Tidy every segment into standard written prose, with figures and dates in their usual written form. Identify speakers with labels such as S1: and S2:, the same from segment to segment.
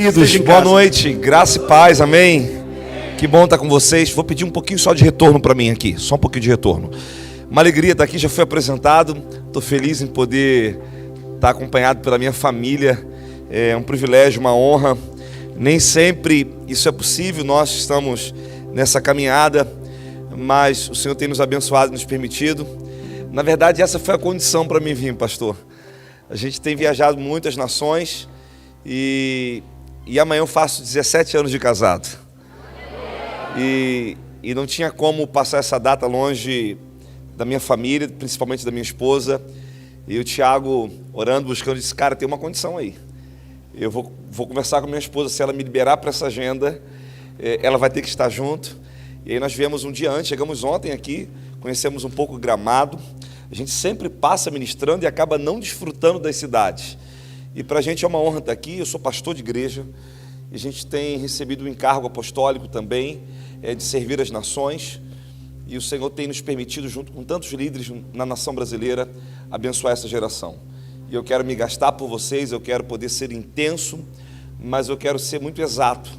S1: Queridos, boa noite, graça e paz, amém? Que bom estar com vocês. Vou pedir um pouquinho só de retorno para mim aqui, só um pouquinho de retorno. Uma alegria estar aqui, já fui apresentado, estou feliz em poder estar acompanhado pela minha família, é um privilégio, uma honra. Nem sempre isso é possível, nós estamos nessa caminhada, mas o Senhor tem nos abençoado, nos permitido. Na verdade, essa foi a condição para mim vir, pastor. A gente tem viajado muitas nações e amanhã eu faço 17 anos de casado. E não tinha como passar essa data longe da minha família, principalmente da minha esposa. E o Tiago, orando, buscando, disse, cara, tem uma condição aí. Eu vou conversar com a minha esposa, se ela me liberar para essa agenda, ela vai ter que estar junto. E aí nós viemos um dia antes, chegamos ontem aqui, conhecemos um pouco Gramado. A gente sempre passa ministrando e acaba não desfrutando das cidades. E para a gente é uma honra estar aqui. Eu sou pastor de igreja e a gente tem recebido um encargo apostólico também, de servir as nações. E o Senhor tem nos permitido, junto com tantos líderes na nação brasileira, abençoar essa geração. E eu quero me gastar por vocês, eu quero poder ser intenso, mas eu quero ser muito exato.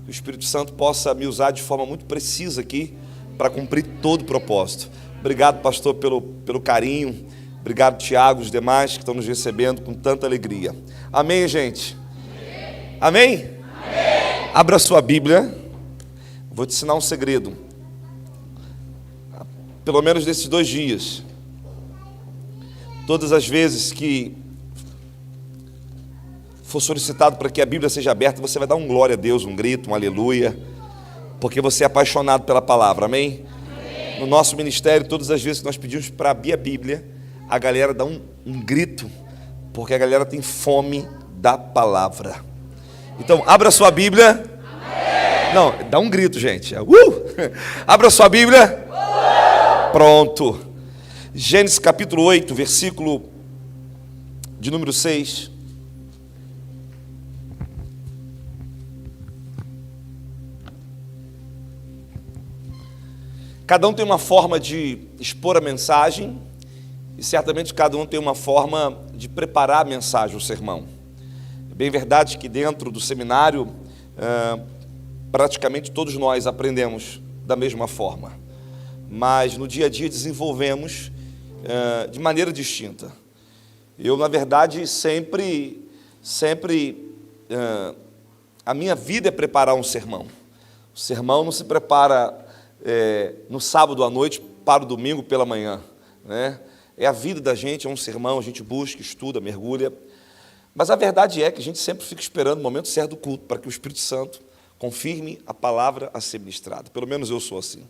S1: Que o Espírito Santo possa me usar de forma muito precisa aqui para cumprir todo o propósito. Obrigado, pastor, pelo carinho. Obrigado, Tiago, os demais que estão nos recebendo com tanta alegria. Amém, gente? Amém? Amém? Abra sua Bíblia. Vou te ensinar um segredo. Pelo menos nesses 2 dias. Todas as vezes que for solicitado para que a Bíblia seja aberta, você vai dar um glória a Deus, um grito, um aleluia, porque você é apaixonado pela palavra, amém? No nosso ministério, todas as vezes que nós pedimos para abrir a Bíblia, a galera dá um grito, porque a galera tem fome da palavra. Então, abra sua Bíblia. Amém. Não, dá um grito, gente. Abra sua Bíblia. Pronto. Gênesis capítulo 8, versículo de número 6. Cada um tem uma forma de expor a mensagem e certamente cada um tem uma forma de preparar a mensagem, o sermão. É bem verdade que dentro do seminário, praticamente todos nós aprendemos da mesma forma, mas no dia a dia desenvolvemos de maneira distinta. Eu, na verdade, sempre a minha vida é preparar um sermão. O sermão não se prepara no sábado à noite para o domingo pela manhã, né? É a vida da gente, é um sermão, a gente busca, estuda, mergulha. Mas a verdade é que a gente sempre fica esperando o momento certo do culto para que o Espírito Santo confirme a palavra a ser ministrada. Pelo menos eu sou assim.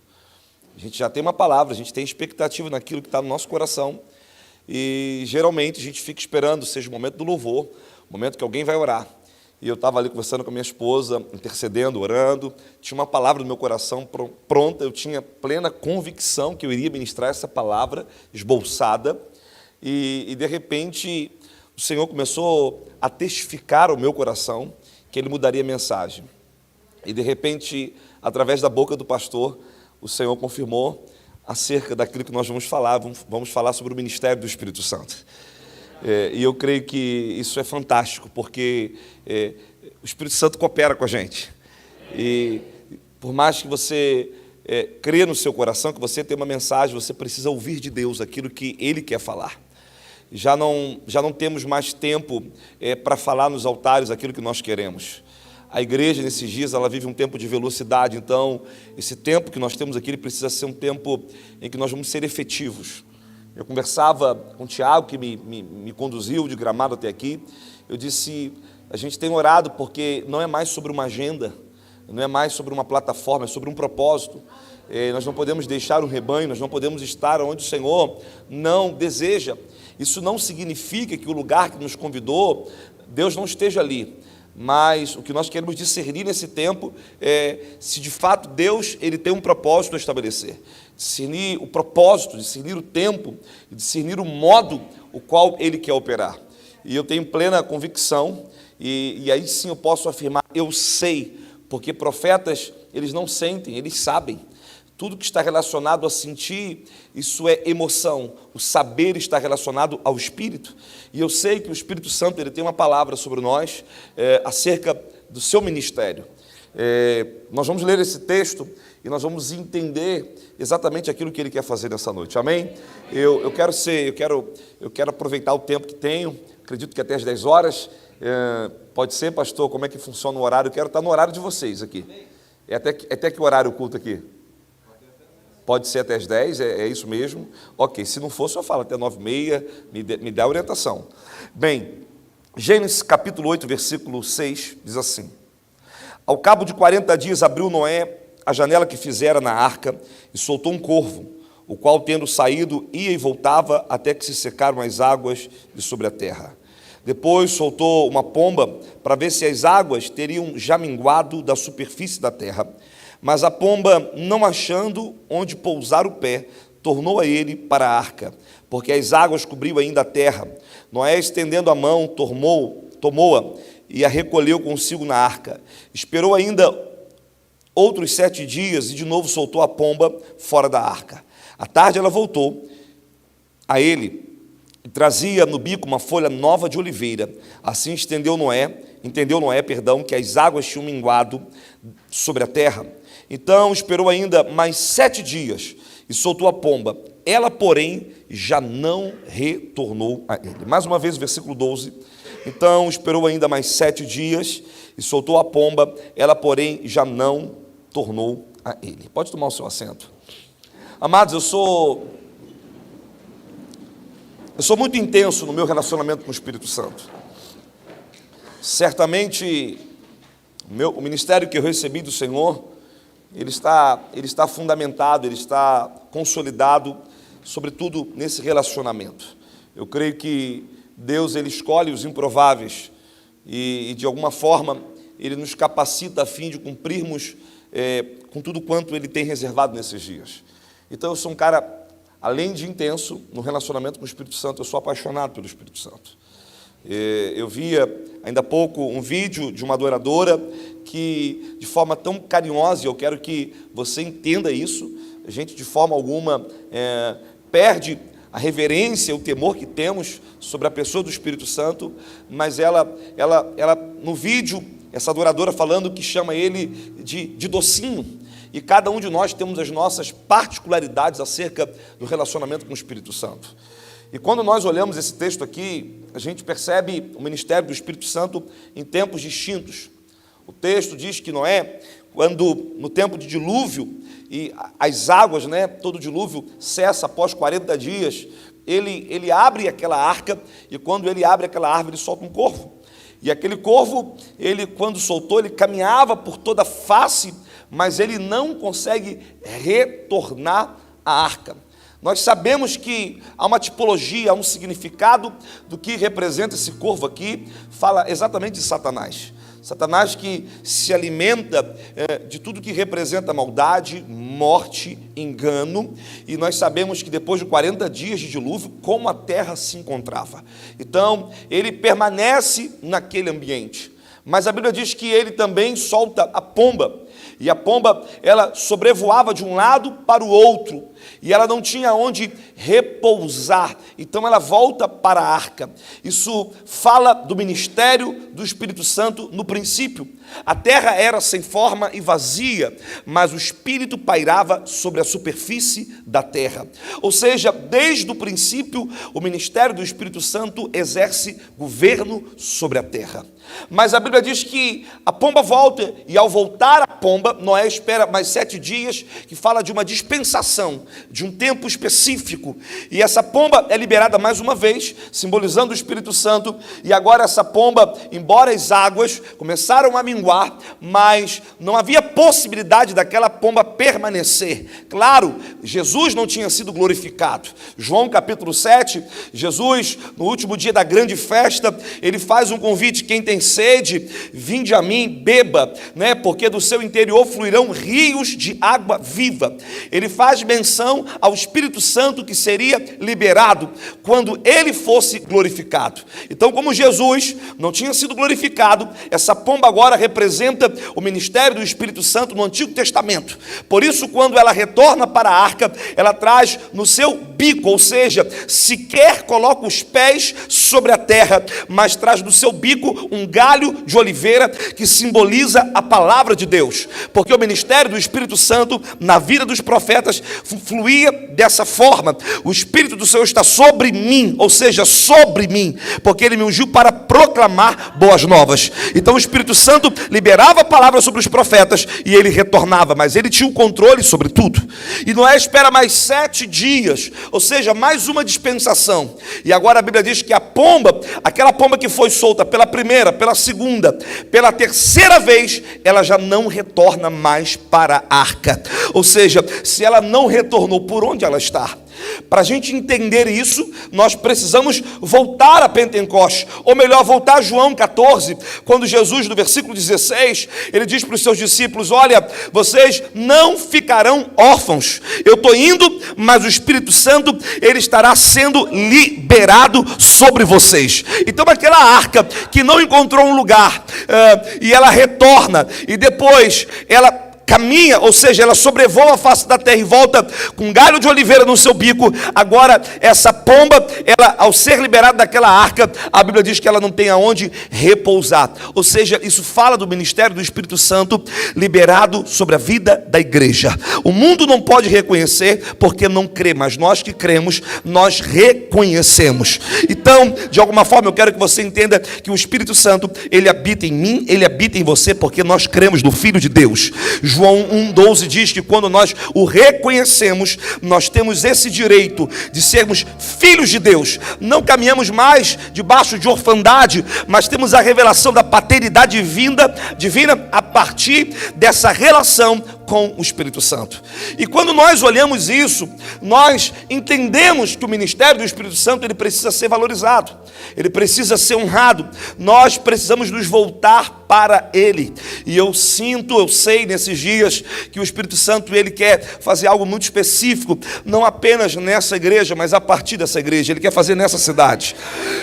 S1: A gente já tem uma palavra, a gente tem expectativa naquilo que está no nosso coração e geralmente a gente fica esperando, seja o momento do louvor, o momento que alguém vai orar. E eu estava ali conversando com a minha esposa, intercedendo, orando, tinha uma palavra no meu coração pronta, eu tinha plena convicção que eu iria ministrar essa palavra esboçada, e de repente o Senhor começou a testificar ao meu coração que Ele mudaria a mensagem. E de repente, através da boca do pastor, o Senhor confirmou acerca daquilo que nós vamos falar sobre o ministério do Espírito Santo. E eu creio que isso é fantástico, porque o Espírito Santo coopera com a gente. E por mais que você crê no seu coração, que você tem uma mensagem, você precisa ouvir de Deus aquilo que Ele quer falar. Já não temos mais tempo para falar nos altares aquilo que nós queremos. A igreja, nesses dias, ela vive um tempo de velocidade, então esse tempo que nós temos aqui, ele precisa ser um tempo em que nós vamos ser efetivos. Eu conversava com o Tiago, que me conduziu de Gramado até aqui. Eu disse, a gente tem orado porque não é mais sobre uma agenda, não é mais sobre uma plataforma, é sobre um propósito. Nós não podemos deixar o rebanho, nós não podemos estar onde o Senhor não deseja. Isso não significa que o lugar que nos convidou, Deus não esteja ali. Mas o que nós queremos discernir nesse tempo é se de fato Deus ele tem um propósito a estabelecer. Discernir o propósito, discernir o tempo, discernir o modo o qual Ele quer operar. E eu tenho plena convicção, e aí sim eu posso afirmar, eu sei, porque profetas, eles não sentem, eles sabem. Tudo que está relacionado a sentir, isso é emoção. O saber está relacionado ao Espírito. E eu sei que o Espírito Santo ele tem uma palavra sobre nós, acerca do seu ministério. Nós vamos ler esse texto e nós vamos entender exatamente aquilo que ele quer fazer nessa noite, amém? Eu quero aproveitar o tempo que tenho, acredito que até às 10 horas, pode ser, pastor, como é que funciona o horário? Eu quero estar no horário de vocês aqui. É até que horário o culto aqui? Pode ser até as 10, é isso mesmo? Ok, se não for, só fala até 9h30, me dá a orientação. Bem, Gênesis capítulo 8, versículo 6, diz assim: Ao cabo de 40 dias abriu Noé a janela que fizera na arca e soltou um corvo, o qual, tendo saído, ia e voltava até que se secaram as águas de sobre a terra. Depois soltou uma pomba para ver se as águas teriam já minguado da superfície da terra. Mas a pomba, não achando onde pousar o pé, tornou a ele para a arca, porque as águas cobriam ainda a terra. Noé, estendendo a mão, tomou-a e a recolheu consigo na arca. Esperou ainda outros 7 dias e de novo soltou a pomba fora da arca. À tarde ela voltou a ele e trazia no bico uma folha nova de oliveira. Assim entendeu Noé, que as águas tinham minguado sobre a terra. Então esperou ainda mais 7 dias e soltou a pomba. Ela, porém, já não retornou a ele. Mais uma vez, versículo 12. Então esperou ainda mais 7 dias e soltou a pomba. Ela, porém, já não tornou a ele. Pode tomar o seu assento. Amados, eu sou muito intenso no meu relacionamento com o Espírito Santo. Certamente, o ministério que eu recebi do Senhor, ele está fundamentado, ele está consolidado, sobretudo nesse relacionamento. Eu creio que Deus, ele escolhe os improváveis e de alguma forma, ele nos capacita a fim de cumprirmos com tudo quanto ele tem reservado nesses dias. Então, eu sou um cara, além de intenso no relacionamento com o Espírito Santo, eu sou apaixonado pelo Espírito Santo. Eu via ainda há pouco um vídeo de uma adoradora que, de forma tão carinhosa, e eu quero que você entenda isso, a gente de forma alguma perde a reverência, o temor que temos sobre a pessoa do Espírito Santo, mas ela no vídeo, essa adoradora falando que chama ele de docinho, e cada um de nós temos as nossas particularidades acerca do relacionamento com o Espírito Santo. E quando nós olhamos esse texto aqui, a gente percebe o ministério do Espírito Santo em tempos distintos. O texto diz que Noé, quando no tempo de dilúvio, e as águas, todo dilúvio cessa após 40 dias, ele abre aquela arca, e quando ele abre aquela árvore, ele solta um corvo. E aquele corvo, quando soltou, ele caminhava por toda a face, mas ele não consegue retornar à arca. Nós sabemos que há uma tipologia, há um significado do que representa esse corvo aqui, fala exatamente de Satanás. Satanás que se alimenta de tudo que representa maldade, morte, engano, e nós sabemos que depois de 40 dias de dilúvio, como a terra se encontrava. Então, ele permanece naquele ambiente. Mas a Bíblia diz que ele também solta a pomba, e a pomba, ela sobrevoava de um lado para o outro, e ela não tinha onde repousar, então ela volta para a arca. Isso fala do ministério do Espírito Santo no princípio. A terra era sem forma e vazia, mas o Espírito pairava sobre a superfície da terra. Ou seja, desde o princípio, o ministério do Espírito Santo exerce governo sobre a terra. Mas a Bíblia diz que a pomba volta, e ao voltar a pomba, Noé espera mais 7 dias, que fala de uma dispensação, de um tempo específico, e essa pomba é liberada mais uma vez, simbolizando o Espírito Santo, e agora essa pomba, embora as águas começaram a minguar, mas não havia possibilidade daquela pomba permanecer. Claro, Jesus não tinha sido glorificado. João capítulo 7, Jesus, no último dia da grande festa, ele faz um convite: quem tem sede, vinde a mim, beba, porque do seu entendimento interior fluirão rios de água viva. Ele faz menção ao Espírito Santo que seria liberado quando ele fosse glorificado. Então, como Jesus não tinha sido glorificado, essa pomba agora representa o ministério do Espírito Santo no Antigo Testamento. Por isso, quando ela retorna para a arca, ela traz no seu bico, ou seja, sequer coloca os pés sobre a terra, mas traz no seu bico um galho de oliveira que simboliza a palavra de Deus, porque o ministério do Espírito Santo na vida dos profetas fluía dessa forma. O Espírito do Senhor está sobre mim, ou seja, sobre mim, porque ele me ungiu para proclamar boas novas. Então o Espírito Santo liberava a palavra sobre os profetas e ele retornava, mas ele tinha o controle sobre tudo. E Noé espera mais 7 dias, ou seja, mais uma dispensação. E agora a Bíblia diz que a pomba, aquela pomba que foi solta pela primeira, pela segunda, pela terceira vez, ela já não retorna mais para a arca. Ou seja, se ela não retornou, por onde ela está? Para a gente entender isso, nós precisamos voltar a Pentecostes, ou melhor, voltar a João 14, quando Jesus, no versículo 16, ele diz para os seus discípulos: olha, vocês não ficarão órfãos, eu estou indo, mas o Espírito Santo, ele estará sendo liberado sobre vocês. Então aquela arca que não encontrou um lugar, e ela retorna, e depois ela caminha, ou seja, ela sobrevoa a face da terra e volta com um galho de oliveira no seu bico. Agora essa pomba, ela, ao ser liberada daquela arca, a Bíblia diz que ela não tem aonde repousar. Ou seja, isso fala do ministério do Espírito Santo liberado sobre a vida da igreja. O mundo não pode reconhecer porque não crê, mas nós que cremos, nós reconhecemos. Então, de alguma forma, eu quero que você entenda que o Espírito Santo, ele habita em mim, ele habita em você, porque nós cremos no Filho de Deus. João 1,12 diz que quando nós o reconhecemos, nós temos esse direito de sermos filhos de Deus. Não caminhamos mais debaixo de orfandade, mas temos a revelação da paternidade divina a partir dessa relação com o Espírito Santo. E quando nós olhamos isso, nós entendemos que o ministério do Espírito Santo, ele precisa ser valorizado, ele precisa ser honrado. Nós precisamos nos voltar para ele. E eu sei nesses dias que o Espírito Santo, ele quer fazer algo muito específico, não apenas nessa igreja, mas a partir dessa igreja. Ele quer fazer nessa cidade,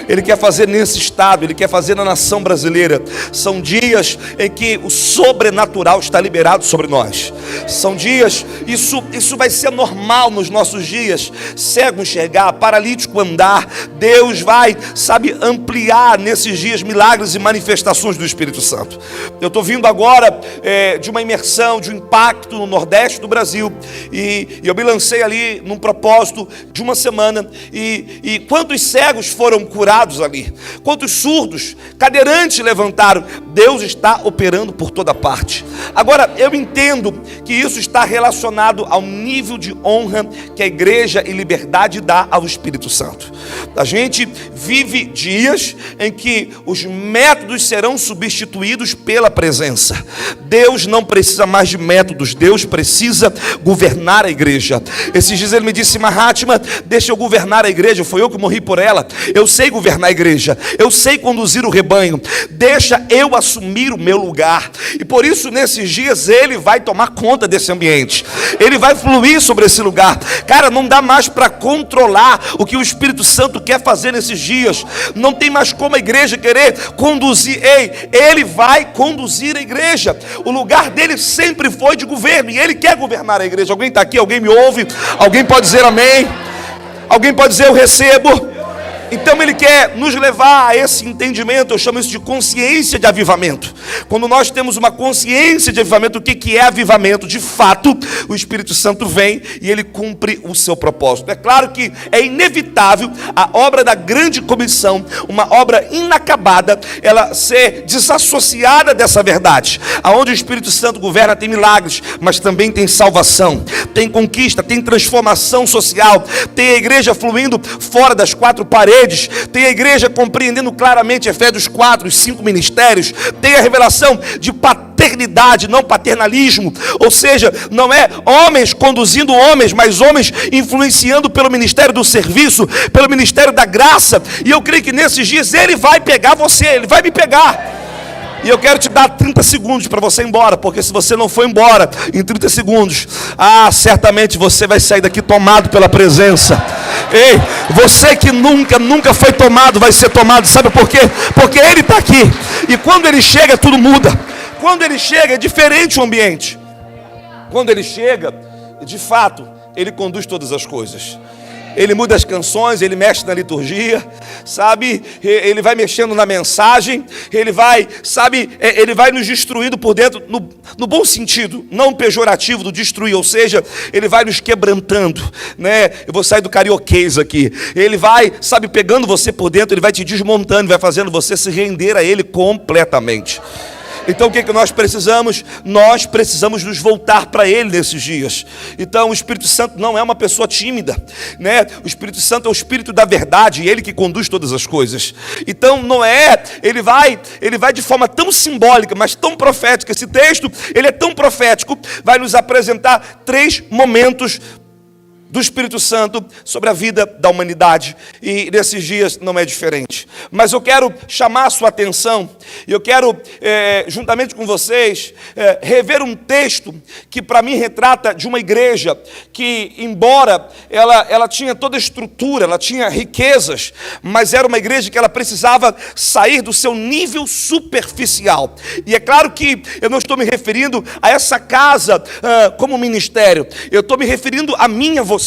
S1: ele quer fazer nesse estado, ele quer fazer na nação brasileira. São dias em que o sobrenatural está liberado sobre nós. São dias, isso vai ser normal nos nossos dias. Cego enxergar, paralítico andar. Deus vai, ampliar nesses dias milagres e manifestações do Espírito Santo. Eu estou vindo agora de uma imersão, de um impacto no Nordeste do Brasil, e eu me lancei ali num propósito de uma semana, e quantos cegos foram curados ali, quantos surdos, cadeirantes levantaram. Deus está operando por toda parte. Agora, eu entendo que isso está relacionado ao nível de honra que a igreja e liberdade dá ao Espírito Santo. A gente vive dias em que os métodos serão substituídos pela presença. Deus não precisa mais de métodos, Deus precisa governar a igreja. Esses dias ele me disse: Mahatma, deixa eu governar a igreja, foi eu que morri por ela, eu sei governar a igreja, eu sei conduzir o rebanho, deixa eu assumir o meu lugar. E por isso nesses dias ele vai tomar conta desse ambiente, ele vai fluir sobre esse lugar. Cara, não dá mais para controlar o que o Espírito Santo quer fazer nesses dias. Não tem mais como a igreja querer conduzir. Ele vai conduzir a igreja. O lugar dele sempre foi de governo, e ele quer governar a igreja. Alguém está aqui? Alguém me ouve? Alguém pode dizer amém? Alguém pode dizer eu recebo? Então ele quer nos levar a esse entendimento. Eu chamo isso de consciência de avivamento. Quando nós temos uma consciência de avivamento, o que é avivamento? De fato, o Espírito Santo vem e ele cumpre o seu propósito. É claro que é inevitável a obra da grande comissão, uma obra inacabada, ela ser desassociada dessa verdade. Aonde o Espírito Santo governa tem milagres, mas também tem salvação, tem conquista, tem transformação social, tem a igreja fluindo fora das 4 paredes, tem a igreja compreendendo claramente Efésios 4, os 5 ministérios, tem a revelação de paternidade, não paternalismo, ou seja, não é homens conduzindo homens, mas homens influenciando pelo ministério do serviço, pelo ministério da graça. E eu creio que nesses dias ele vai pegar você, ele vai me pegar. E eu quero te dar 30 segundos para você ir embora, porque se você não for embora em 30 segundos, certamente você vai sair daqui tomado pela presença. Ei, você que nunca foi tomado, vai ser tomado, sabe por quê? Porque Ele está aqui, e quando Ele chega, tudo muda. Quando Ele chega, é diferente o ambiente. Quando Ele chega, de fato, Ele conduz todas as coisas. Ele muda as canções, Ele mexe na liturgia, sabe? Ele vai mexendo na mensagem, Ele vai, sabe? Ele vai nos destruindo por dentro, no bom sentido, não pejorativo do destruir, ou seja, Ele vai nos quebrantando, né? Eu vou sair do carioquês aqui. Ele vai, sabe, pegando você por dentro, Ele vai te desmontando, vai fazendo você se render a Ele completamente. Então o que nós precisamos? Nós precisamos nos voltar para Ele nesses dias. Então o Espírito Santo não é uma pessoa tímida, né? O Espírito Santo é o Espírito da verdade, Ele que conduz todas as coisas. Então Ele vai de forma tão simbólica, mas tão profética. Esse texto, ele é tão profético, vai nos apresentar 3 momentos do Espírito Santo sobre a vida da humanidade, e nesses dias não é diferente. Mas eu quero chamar a sua atenção, e eu quero, juntamente com vocês, rever um texto que para mim retrata de uma igreja que, embora ela tinha toda a estrutura, ela tinha riquezas, mas era uma igreja que ela precisava sair do seu nível superficial. E é claro que eu não estou me referindo a essa casa como ministério, eu estou me referindo a mim e a você.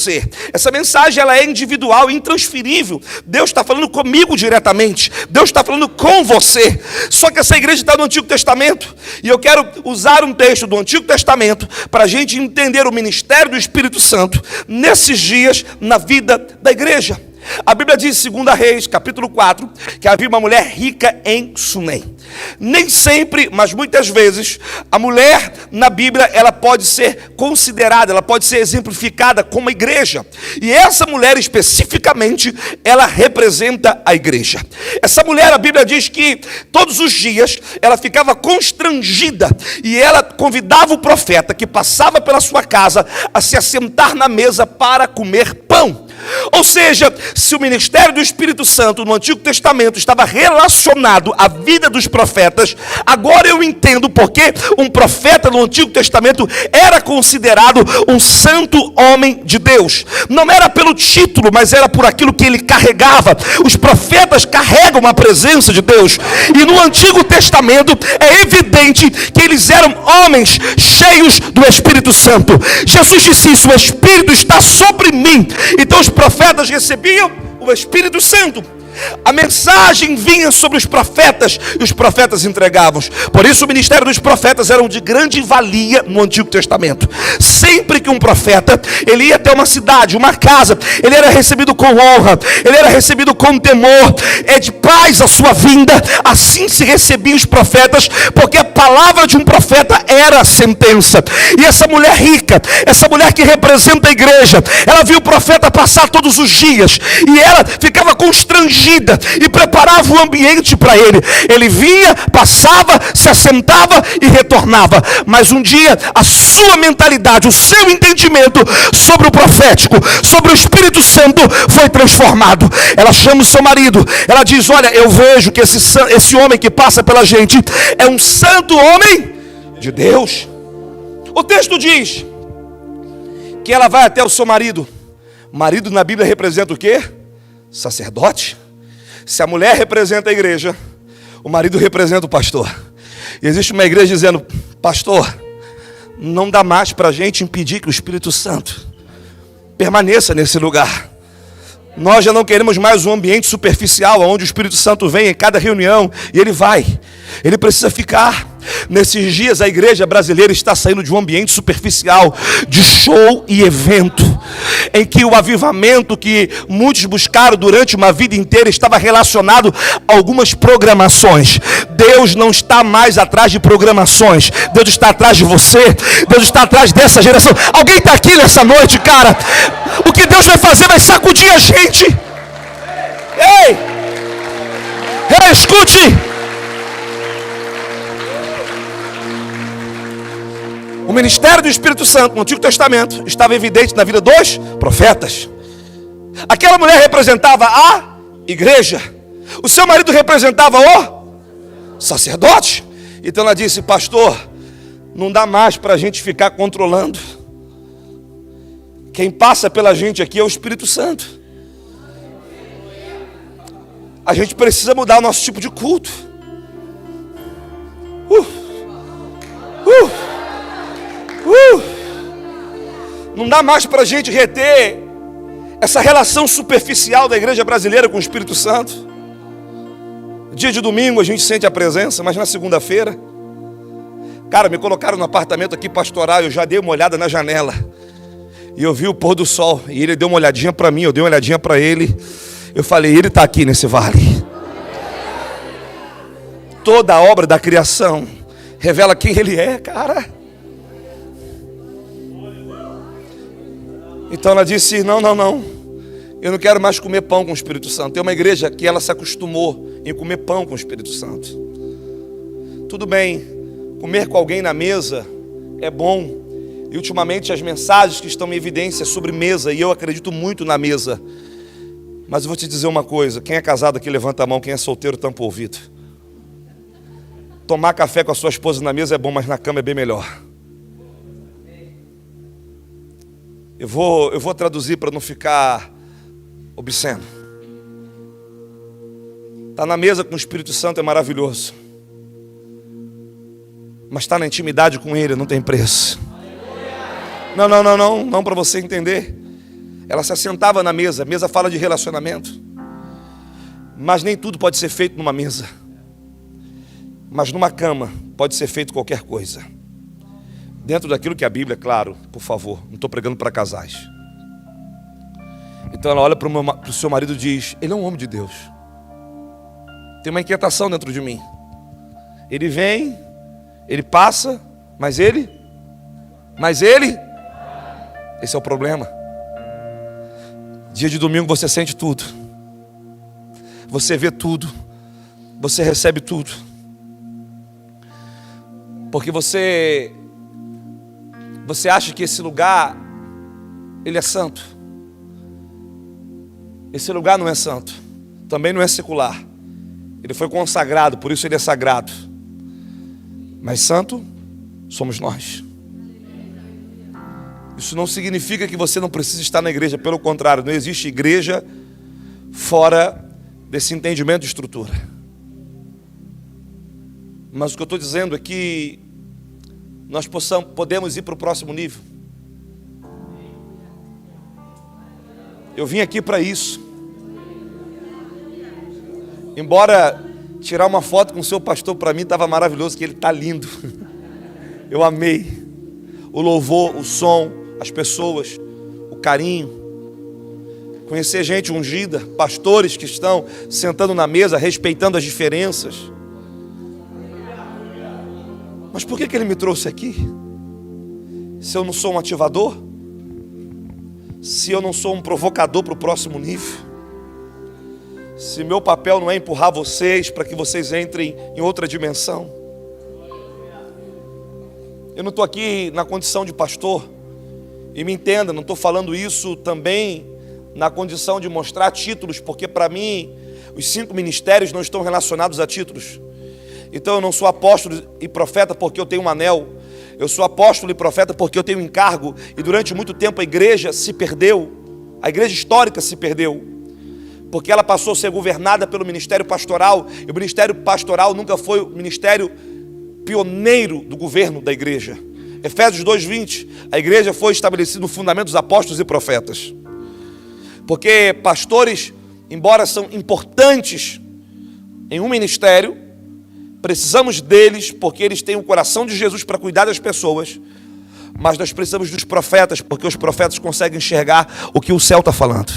S1: Essa mensagem, ela é individual, intransferível. Deus está falando comigo diretamente, Deus está falando com você. Só que essa igreja está no Antigo Testamento, e eu quero usar um texto do Antigo Testamento para a gente entender o ministério do Espírito Santo nesses dias na vida da igreja. A Bíblia diz em 2 Reis, capítulo 4, que havia uma mulher rica em Sunem. Nem sempre, mas muitas vezes, a mulher na Bíblia, ela pode ser considerada, ela pode ser exemplificada como a igreja. E essa mulher especificamente, ela representa a igreja. Essa mulher, a Bíblia diz que todos os dias ela ficava constrangida, e ela convidava o profeta que passava pela sua casa a se assentar na mesa para comer pão. Ou seja, se o ministério do Espírito Santo no Antigo Testamento estava relacionado à vida dos profetas, agora eu entendo porque um profeta no Antigo Testamento era considerado um santo homem de Deus. Não era pelo título, mas era por aquilo que ele carregava. Os profetas carregam a presença de Deus, e no Antigo Testamento é evidente que eles eram homens cheios do Espírito Santo. Jesus disse isso: o Espírito está sobre mim. Então os profetas recebiam o Espírito Santo. A mensagem vinha sobre os profetas, e os profetas entregavam. Por isso o ministério dos profetas era de grande valia no Antigo Testamento. Sempre que um profeta, ele ia até uma cidade, uma casa, ele era recebido com honra, ele era recebido com temor. É de paz a sua vinda. Assim se recebiam os profetas, porque a palavra de um profeta era a sentença. E essa mulher rica, essa mulher que representa a igreja, ela viu o profeta passar todos os dias, e ela ficava constrangida e preparava o ambiente para ele. Ele vinha, passava, se assentava e retornava. Mas um dia a sua mentalidade, o seu entendimento sobre o profético, sobre o Espírito Santo foi transformado. Ela chama o seu marido, ela diz: olha, eu vejo que esse homem que passa pela gente é um santo homem de Deus. O texto diz que ela vai até o seu marido. Marido na Bíblia representa o quê? Sacerdote. Se a mulher representa a igreja, o marido representa o pastor. E existe uma igreja dizendo: pastor, não dá mais para a gente impedir que o Espírito Santo permaneça nesse lugar. Nós já não queremos mais um ambiente superficial, onde o Espírito Santo vem em cada reunião e ele vai. Ele precisa ficar. Nesses dias a igreja brasileira está saindo de um ambiente superficial, de show e evento, em que o avivamento que muitos buscaram durante uma vida inteira estava relacionado a algumas programações. Deus não está mais atrás de programações. Deus está atrás de você. Deus está atrás dessa geração. Alguém está aqui nessa noite, cara? O que Deus vai fazer vai sacudir a gente. Ei, escute. O ministério do Espírito Santo no Antigo Testamento estava evidente na vida dos profetas. Aquela mulher representava a igreja. O seu marido representava o sacerdote. Então ela disse: pastor, não dá mais para a gente ficar controlando. Quem passa pela gente aqui é o Espírito Santo. A gente precisa mudar o nosso tipo de culto. Não dá mais para a gente reter essa relação superficial da igreja brasileira com o Espírito Santo. Dia de domingo a gente sente a presença, mas na segunda-feira, cara, me colocaram no apartamento aqui pastoral, eu já dei uma olhada na janela e eu vi o pôr do sol, e ele deu uma olhadinha para mim, eu dei uma olhadinha para ele. Eu falei: ele está aqui nesse vale. Toda a obra da criação revela quem ele é, cara. Então ela disse: não, eu não quero mais comer pão com o Espírito Santo. Tem uma igreja que ela se acostumou em comer pão com o Espírito Santo. Tudo bem, comer com alguém na mesa é bom. E ultimamente as mensagens que estão em evidência sobre mesa, e eu acredito muito na mesa. Mas eu vou te dizer uma coisa: quem é casado aqui levanta a mão, quem é solteiro tampa o ouvido. Tomar café com a sua esposa na mesa é bom, mas na cama é bem melhor. Eu vou traduzir para não ficar obsceno. Estar na mesa com o Espírito Santo é maravilhoso, mas estar na intimidade com Ele não tem preço. Não para você entender. Ela se assentava na mesa. A mesa fala de relacionamento, mas nem tudo pode ser feito numa mesa. Mas numa cama pode ser feito qualquer coisa, dentro daquilo que a Bíblia, claro, por favor, não estou pregando para casais. Então ela olha para o seu marido e diz: ele é um homem de Deus. Tem uma inquietação dentro de mim. Ele vem, ele passa, mas ele, esse é o problema. Dia de domingo você sente tudo, você vê tudo, você recebe tudo, porque você acha que esse lugar, ele é santo. Esse lugar não é santo, também não é secular. Ele foi consagrado, por isso ele é sagrado. Mas santo somos nós. Isso não significa que você não precisa estar na igreja. Pelo contrário, não existe igreja fora desse entendimento de estrutura. Mas o que eu estou dizendo é que nós podemos ir para o próximo nível. Eu vim aqui para isso. Embora tirar uma foto com o seu pastor para mim estava maravilhoso, que ele está lindo. Eu amei o louvor, o som, as pessoas, o carinho. Conhecer gente ungida, pastores que estão sentando na mesa, respeitando as diferenças. Mas por que ele me trouxe aqui? Se eu não sou um ativador? Se eu não sou um provocador para o próximo nível? Se meu papel não é empurrar vocês para que vocês entrem em outra dimensão? Eu não estou aqui na condição de pastor, e me entenda, não estou falando isso também na condição de mostrar títulos, porque para mim os 5 ministérios não estão relacionados a títulos. Então eu não sou apóstolo e profeta porque eu tenho um anel. Eu sou apóstolo e profeta porque eu tenho um encargo. E durante muito tempo a igreja se perdeu. A igreja histórica se perdeu, porque ela passou a ser governada pelo ministério pastoral. E o ministério pastoral nunca foi o ministério pioneiro do governo da igreja. Efésios 2:20, a igreja foi estabelecida no fundamento dos apóstolos e profetas. Porque pastores, embora são importantes em um ministério, precisamos deles porque eles têm o coração de Jesus para cuidar das pessoas. Mas nós precisamos dos profetas, porque os profetas conseguem enxergar o que o céu está falando.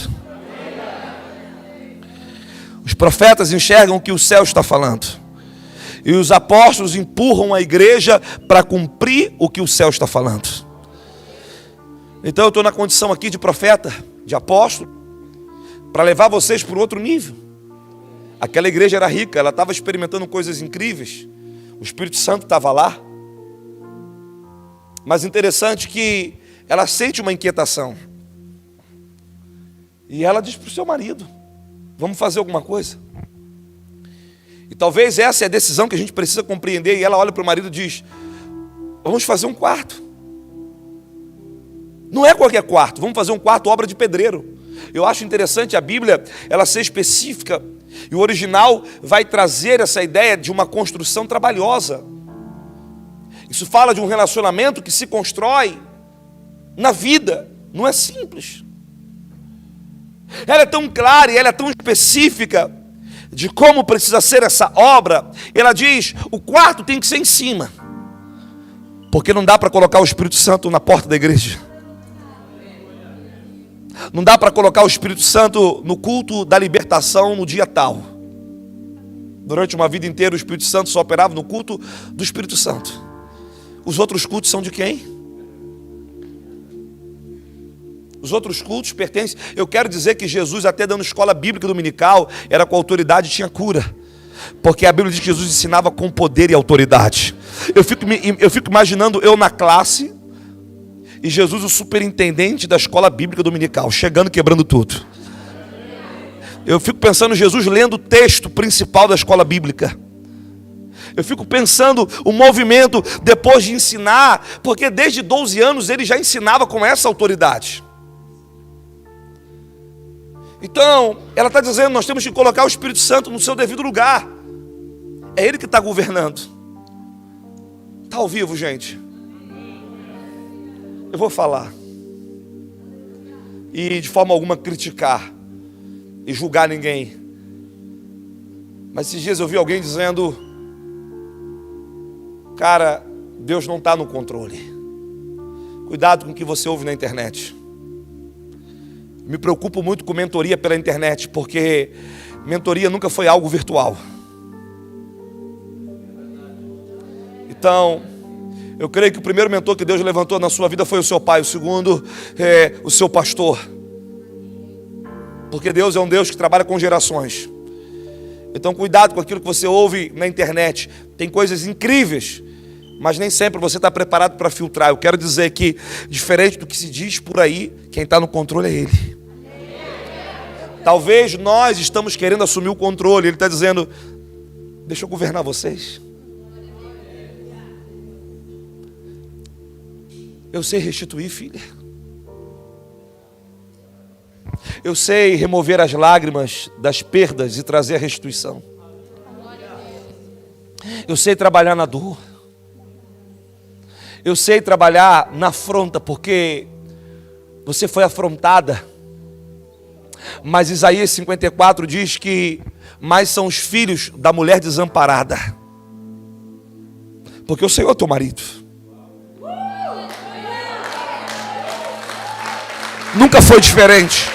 S1: Os profetas enxergam o que o céu está falando. E os apóstolos empurram a igreja para cumprir o que o céu está falando. Então eu estou na condição aqui de profeta, de apóstolo, para levar vocês para um outro nível. Aquela igreja era rica, ela estava experimentando coisas incríveis. O Espírito Santo estava lá. Mas interessante que ela sente uma inquietação. E ela diz para o seu marido: vamos fazer alguma coisa. E talvez essa é a decisão que a gente precisa compreender. E ela olha para o marido e diz: vamos fazer um quarto. Não é qualquer quarto, vamos fazer um quarto obra de pedreiro. Eu acho interessante a Bíblia, ela ser específica. E o original vai trazer essa ideia de uma construção trabalhosa. Isso fala de um relacionamento que se constrói na vida. Não é simples. Ela é tão clara e ela é tão específica de como precisa ser essa obra. Ela diz: o quarto tem que ser em cima, porque não dá para colocar o Espírito Santo na porta da igreja. Não dá para colocar o Espírito Santo no culto da libertação no dia tal. Durante uma vida inteira o Espírito Santo só operava no culto do Espírito Santo. Os outros cultos são de quem? Os outros cultos pertencem. Eu quero dizer que Jesus, até dando escola bíblica dominical, era com autoridade e tinha cura. Porque a Bíblia diz que Jesus ensinava com poder e autoridade. Eu fico imaginando eu na classe e Jesus, o superintendente da escola bíblica dominical, chegando, quebrando tudo. Eu fico pensando Jesus lendo o texto principal da escola bíblica. Eu fico pensando o movimento depois de ensinar, porque desde 12 anos ele já ensinava com essa autoridade. Então, ela está dizendo: nós temos que colocar o Espírito Santo no seu devido lugar. É Ele que está governando. Está ao vivo, gente? Eu vou falar. E de forma alguma criticar e julgar ninguém. Mas esses dias eu vi alguém dizendo: cara, Deus não está no controle. Cuidado com o que você ouve na internet. Me preocupo muito com mentoria pela internet, porque mentoria nunca foi algo virtual. Então, eu creio que o primeiro mentor que Deus levantou na sua vida foi o seu pai, o segundo é o seu pastor. Porque Deus é um Deus que trabalha com gerações. Então, cuidado com aquilo que você ouve na internet. Tem coisas incríveis, mas nem sempre você está preparado para filtrar. Eu quero dizer que, diferente do que se diz por aí, quem está no controle é Ele. Talvez nós estamos querendo assumir o controle. Ele está dizendo: deixa eu governar vocês. Eu sei restituir, filha. Eu sei remover as lágrimas das perdas e trazer a restituição. Eu sei trabalhar na dor. Eu sei trabalhar na afronta, porque você foi afrontada. Mas Isaías 54 diz que mais são os filhos da mulher desamparada, porque o Senhor é teu marido. Nunca foi diferente.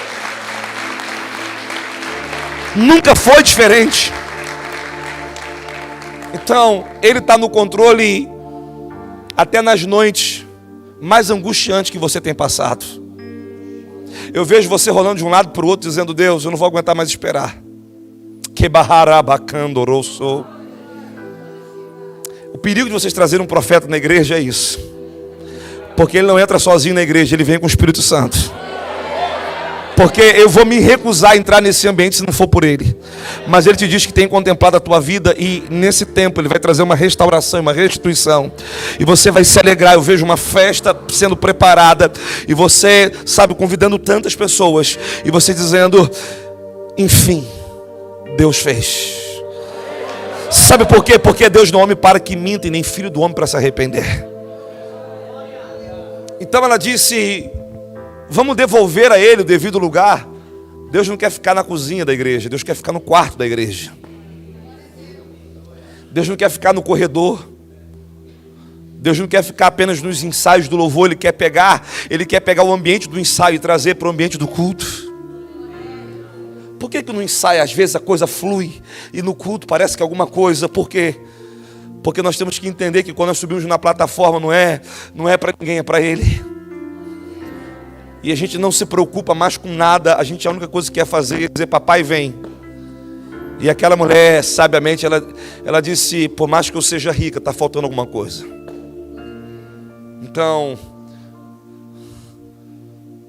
S1: Nunca foi diferente. Então, Ele está no controle até nas noites mais angustiantes que você tem passado. Eu vejo você rolando de um lado para o outro, dizendo: Deus, eu não vou aguentar mais esperar. Que bararabacandoroso. O perigo de vocês trazerem um profeta na igreja é isso. Porque ele não entra sozinho na igreja, ele vem com o Espírito Santo. Porque eu vou me recusar a entrar nesse ambiente se não for por Ele. Mas Ele te diz que tem contemplado a tua vida, e nesse tempo Ele vai trazer uma restauração, uma restituição. E você vai se alegrar. Eu vejo uma festa sendo preparada, e você, sabe, convidando tantas pessoas, e você dizendo: enfim, Deus fez. Sabe por quê? Porque Deus não é homem para que minta, e nem filho do homem para se arrepender. Então ela disse: vamos devolver a Ele o devido lugar. Deus não quer ficar na cozinha da igreja, Deus quer ficar no quarto da igreja. Deus não quer ficar no corredor. Deus não quer ficar apenas nos ensaios do louvor. Ele quer pegar o ambiente do ensaio e trazer para o ambiente do culto. Por que no ensaio às vezes a coisa flui e no culto parece que é alguma coisa? Por quê? Porque nós temos que entender que quando nós subimos na plataforma não é para ninguém, é para Ele. E a gente não se preocupa mais com nada. A única coisa que quer fazer é dizer: papai, vem. E aquela mulher, sabiamente, ela disse: por mais que eu seja rica, está faltando alguma coisa. Então,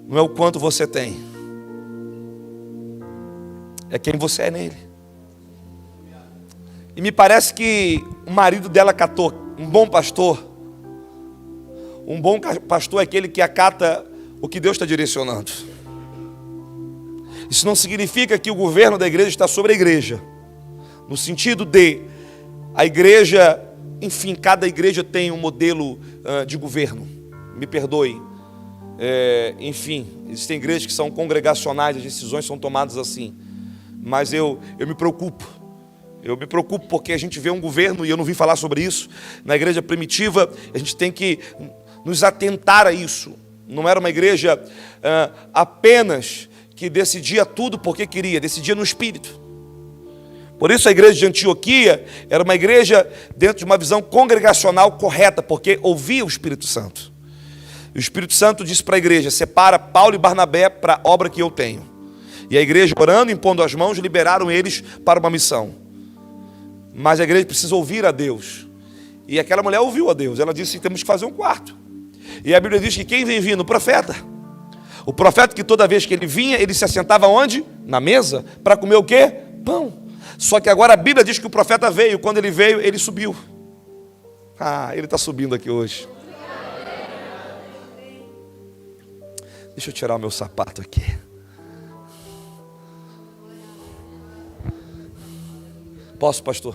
S1: não é o quanto você tem, é quem você é nele. E me parece que o marido dela catou. Um bom pastor é aquele que acata o que Deus está direcionando. Isso não significa que o governo da igreja está sobre a igreja, no sentido de a igreja, enfim, cada igreja tem um modelo de governo, me perdoe, enfim, existem igrejas que são congregacionais, as decisões são tomadas assim, mas eu me preocupo porque a gente vê um governo, e eu não vim falar sobre isso, na igreja primitiva, a gente tem que nos atentar a isso. Não era uma igreja apenas que decidia tudo porque queria, decidia no Espírito. Por isso a igreja de Antioquia era uma igreja dentro de uma visão congregacional correta, porque ouvia o Espírito Santo. E o Espírito Santo disse para a igreja: separa Paulo e Barnabé para a obra que eu tenho. E a igreja, orando, impondo as mãos, liberaram eles para uma missão. Mas a igreja precisa ouvir a Deus. E aquela mulher ouviu a Deus. Ela disse: temos que fazer um quarto. E a Bíblia diz que quem vem vindo? O profeta. O profeta que toda vez que ele vinha, ele se assentava onde? Na mesa. Para comer o quê? Pão. Só que agora a Bíblia diz que o profeta veio. Quando ele veio, ele subiu. Ele está subindo aqui hoje. Deixa eu tirar o meu sapato aqui. Posso, pastor?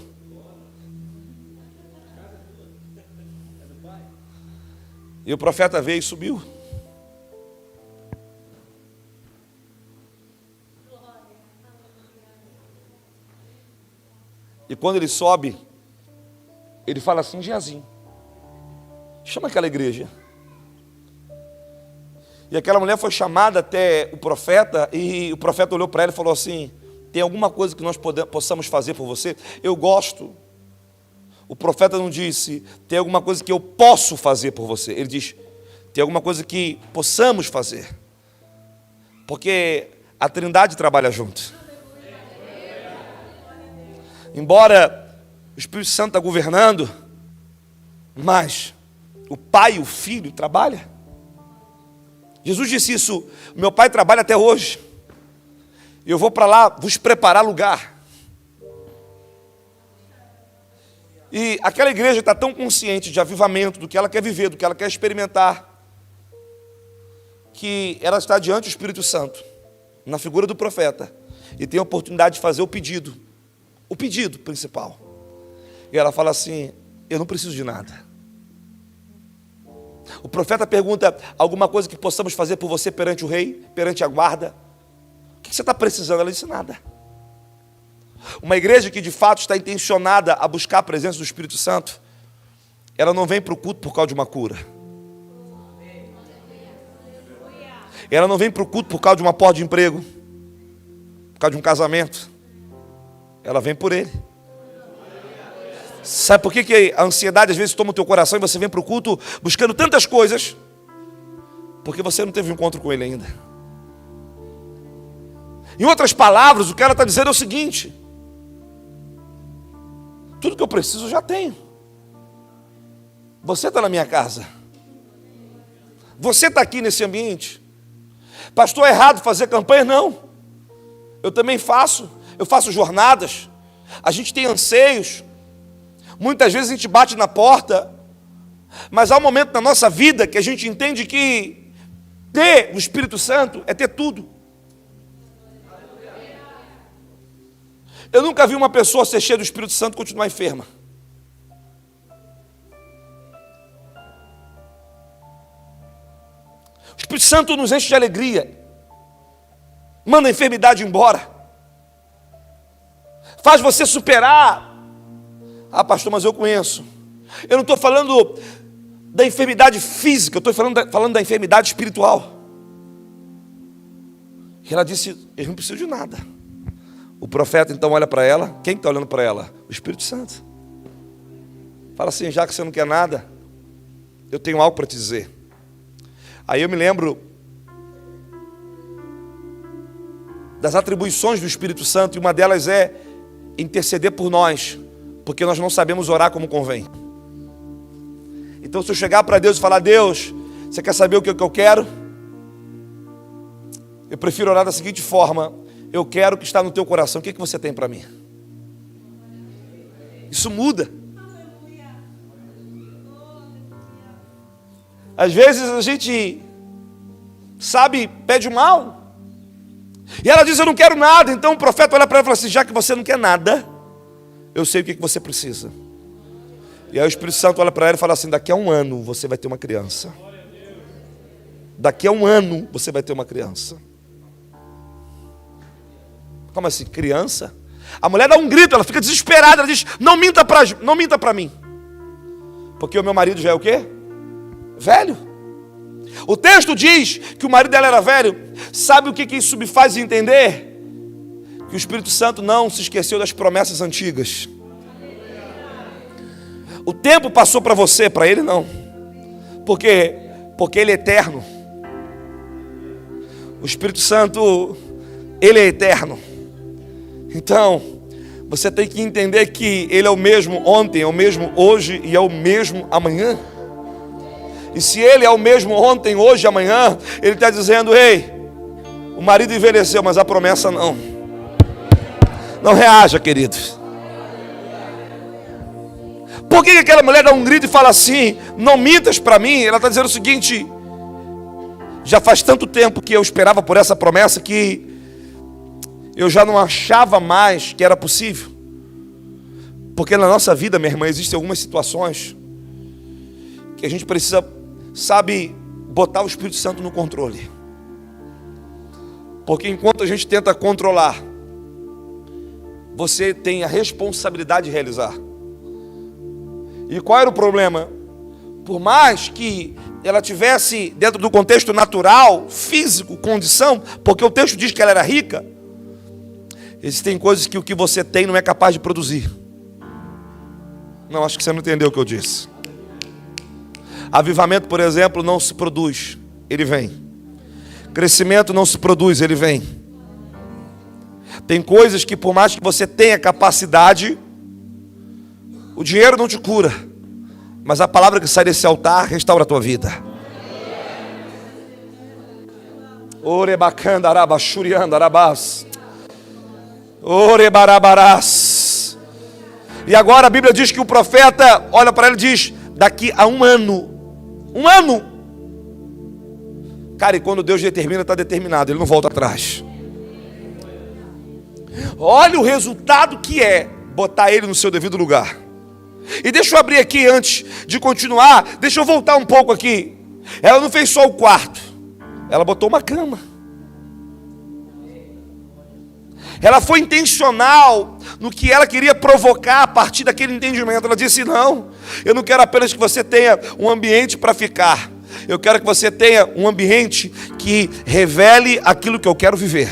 S1: E o profeta veio e subiu. E quando ele sobe, ele fala assim: Geazi, chama aquela igreja. E aquela mulher foi chamada até o profeta, e o profeta olhou para ela e falou assim: tem alguma coisa que nós possamos fazer por você? Eu gosto. O profeta não disse: tem alguma coisa que eu posso fazer por você. Ele diz: tem alguma coisa que possamos fazer. Porque a Trindade trabalha junto. Embora o Espírito Santo está governando, mas o Pai e o Filho trabalham. Jesus disse isso: meu Pai trabalha até hoje. Eu vou para lá vos preparar lugar. E aquela igreja está tão consciente de avivamento, do que ela quer viver, do que ela quer experimentar, que ela está diante do Espírito Santo, na figura do profeta, e tem a oportunidade de fazer o pedido principal. E ela fala assim: eu não preciso de nada. O profeta pergunta: alguma coisa que possamos fazer por você perante o rei, perante a guarda? O que você está precisando? Ela disse: nada. Uma igreja que de fato está intencionada a buscar a presença do Espírito Santo, ela não vem para o culto por causa de uma cura. Ela não vem para o culto por causa de uma porta de emprego, por causa de um casamento. Ela vem por Ele. Sabe por que a ansiedade às vezes toma o teu coração e você vem para o culto buscando tantas coisas? Porque você não teve um encontro com Ele ainda. Em outras palavras, o que ela está dizendo é o seguinte: tudo que eu preciso eu já tenho. Você está na minha casa. Você está aqui nesse ambiente. Pastor, é errado fazer campanha? Não. Eu também faço. Eu faço jornadas. A gente tem anseios. Muitas vezes a gente bate na porta. Mas há um momento na nossa vida que a gente entende que ter o Espírito Santo é ter tudo. Eu nunca vi uma pessoa ser cheia do Espírito Santo e continuar enferma. O Espírito Santo nos enche de alegria. Manda a enfermidade embora. Faz você superar. Pastor, mas eu conheço. Eu não estou falando da enfermidade física, eu estou falando da enfermidade espiritual. E ela disse: eu não preciso de nada. O profeta então olha para ela. Quem está olhando para ela? O Espírito Santo. Fala assim: já que você não quer nada, eu tenho algo para te dizer. Aí eu me lembro das atribuições do Espírito Santo, e uma delas é interceder por nós, porque nós não sabemos orar como convém. Então, se eu chegar para Deus e falar: Deus, você quer saber o que eu quero? Eu prefiro orar da seguinte forma: eu quero o que está no teu coração. O que você tem para mim? Isso muda. Às vezes a gente, sabe, pede o mal. E ela diz, eu não quero nada. Então o profeta olha para ela e fala assim, já que você não quer nada, eu sei o que você precisa. E aí o Espírito Santo olha para ela e fala assim, daqui a 1 ano você vai ter uma criança. Daqui a 1 ano você vai ter uma criança. Como assim, criança? A mulher dá um grito, ela fica desesperada, ela diz, não minta para mim. Porque o meu marido já é o quê? Velho. O texto diz que o marido dela era velho. Sabe o que isso me faz entender? Que o Espírito Santo não se esqueceu das promessas antigas. O tempo passou para você, para ele não. Porque ele é eterno. O Espírito Santo, ele é eterno. Então, você tem que entender que ele é o mesmo ontem, é o mesmo hoje e é o mesmo amanhã. E se ele é o mesmo ontem, hoje e amanhã, ele está dizendo, ei, o marido envelheceu, mas a promessa não. Não reaja, queridos. Por que aquela mulher dá um grito e fala assim, não mintas para mim? Ela está dizendo o seguinte, já faz tanto tempo que eu esperava por essa promessa que eu já não achava mais que era possível. Porque na nossa vida, minha irmã, existem algumas situações que a gente precisa, sabe, botar o Espírito Santo no controle. Porque enquanto a gente tenta controlar, você tem a responsabilidade de realizar. E qual era o problema? Por mais que ela tivesse dentro do contexto natural, físico, condição, porque o texto diz que ela era rica, existem coisas que o que você tem não é capaz de produzir. Não, acho que você não entendeu o que eu disse. Avivamento, por exemplo, não se produz, ele vem. Crescimento não se produz, ele vem. Tem coisas que por mais que você tenha capacidade, o dinheiro não te cura, mas a palavra que sai desse altar restaura a tua vida. Orebacanda arabashurianda arabás. Orebarabarás. E agora a Bíblia diz que o profeta olha para ele e diz, daqui a 1 ano. 1 ano. Cara, e quando Deus determina, está determinado, ele não volta atrás. Olha o resultado que é botar ele no seu devido lugar. E deixa eu abrir aqui antes de continuar, deixa eu voltar um pouco aqui. Ela não fez só o quarto, ela botou uma cama. Ela foi intencional no que ela queria provocar a partir daquele entendimento. Ela disse, não, eu não quero apenas que você tenha um ambiente para ficar. Eu quero que você tenha um ambiente que revele aquilo que eu quero viver.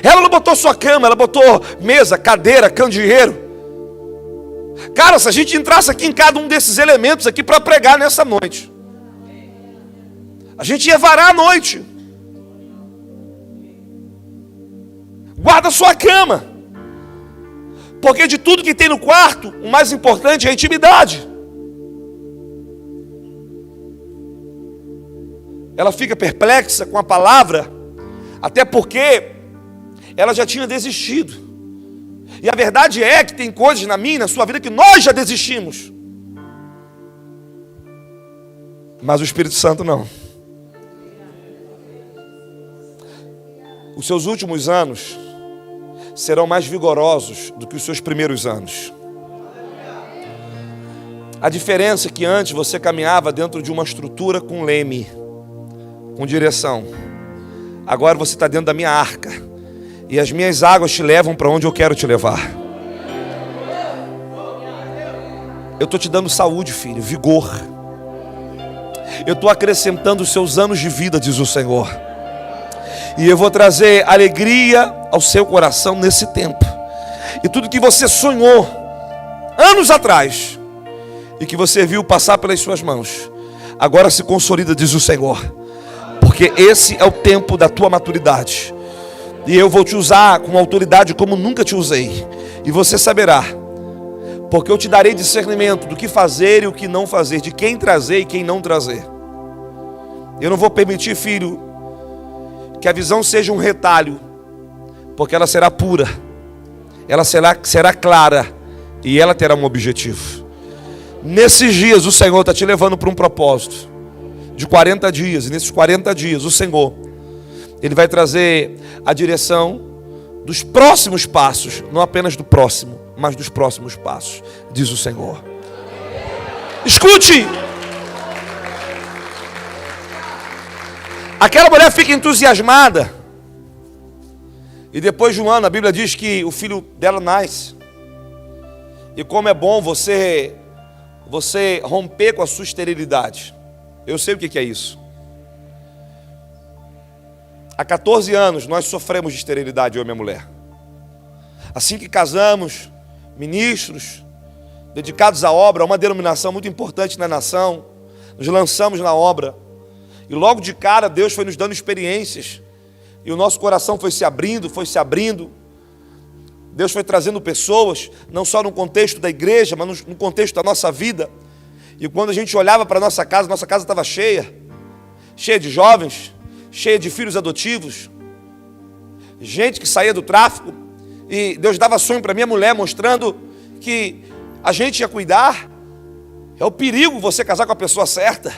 S1: Ela não botou só cama, ela botou mesa, cadeira, candeeiro. Cara, se a gente entrasse aqui em cada um desses elementos aqui para pregar nessa noite, a gente ia varar a noite. Guarda sua cama. Porque de tudo que tem no quarto, o mais importante é a intimidade. Ela fica perplexa com a palavra, até porque ela já tinha desistido. E a verdade é que tem coisas na minha, na sua vida, que nós já desistimos. Mas o Espírito Santo não. Os seus últimos anos serão mais vigorosos do que os seus primeiros anos. A diferença é que antes você caminhava dentro de uma estrutura com leme, com direção. Agora você está dentro da minha arca. E as minhas águas te levam para onde eu quero te levar. Eu estou te dando saúde, filho, vigor. Eu estou acrescentando os seus anos de vida, diz o Senhor. E eu vou trazer alegria ao seu coração nesse tempo. E tudo que você sonhou anos atrás e que você viu passar pelas suas mãos, agora se consolida, diz o Senhor. Porque esse é o tempo da tua maturidade. E eu vou te usar com autoridade como nunca te usei. E você saberá. Porque eu te darei discernimento do que fazer e o que não fazer, de quem trazer e quem não trazer. Eu não vou permitir, filho, que a visão seja um retalho, porque ela será pura. ela será clara e ela terá um objetivo. Nesses dias o Senhor está te levando para um propósito de 40 dias. E nesses 40 dias o Senhor, Ele vai trazer a direção dos próximos passos. Não apenas do próximo, mas dos próximos passos, diz o Senhor. Escute! Aquela mulher fica entusiasmada. E depois de um ano, a Bíblia diz que o filho dela nasce. E como é bom você romper com a sua esterilidade. Eu sei o que é isso. Há 14 anos nós sofremos de esterilidade, eu e minha mulher. Assim que casamos, ministros, dedicados à obra, uma denominação muito importante na nação, nos lançamos na obra. E logo de cara Deus foi nos dando experiências. E o nosso coração foi se abrindo, Deus foi trazendo pessoas, não só no contexto da igreja, mas no contexto da nossa vida. E quando a gente olhava para a nossa casa estava cheia de jovens, cheia de filhos adotivos, gente que saía do tráfico. E Deus dava sonho para minha mulher, mostrando que a gente ia cuidar. É o perigo você casar com a pessoa certa,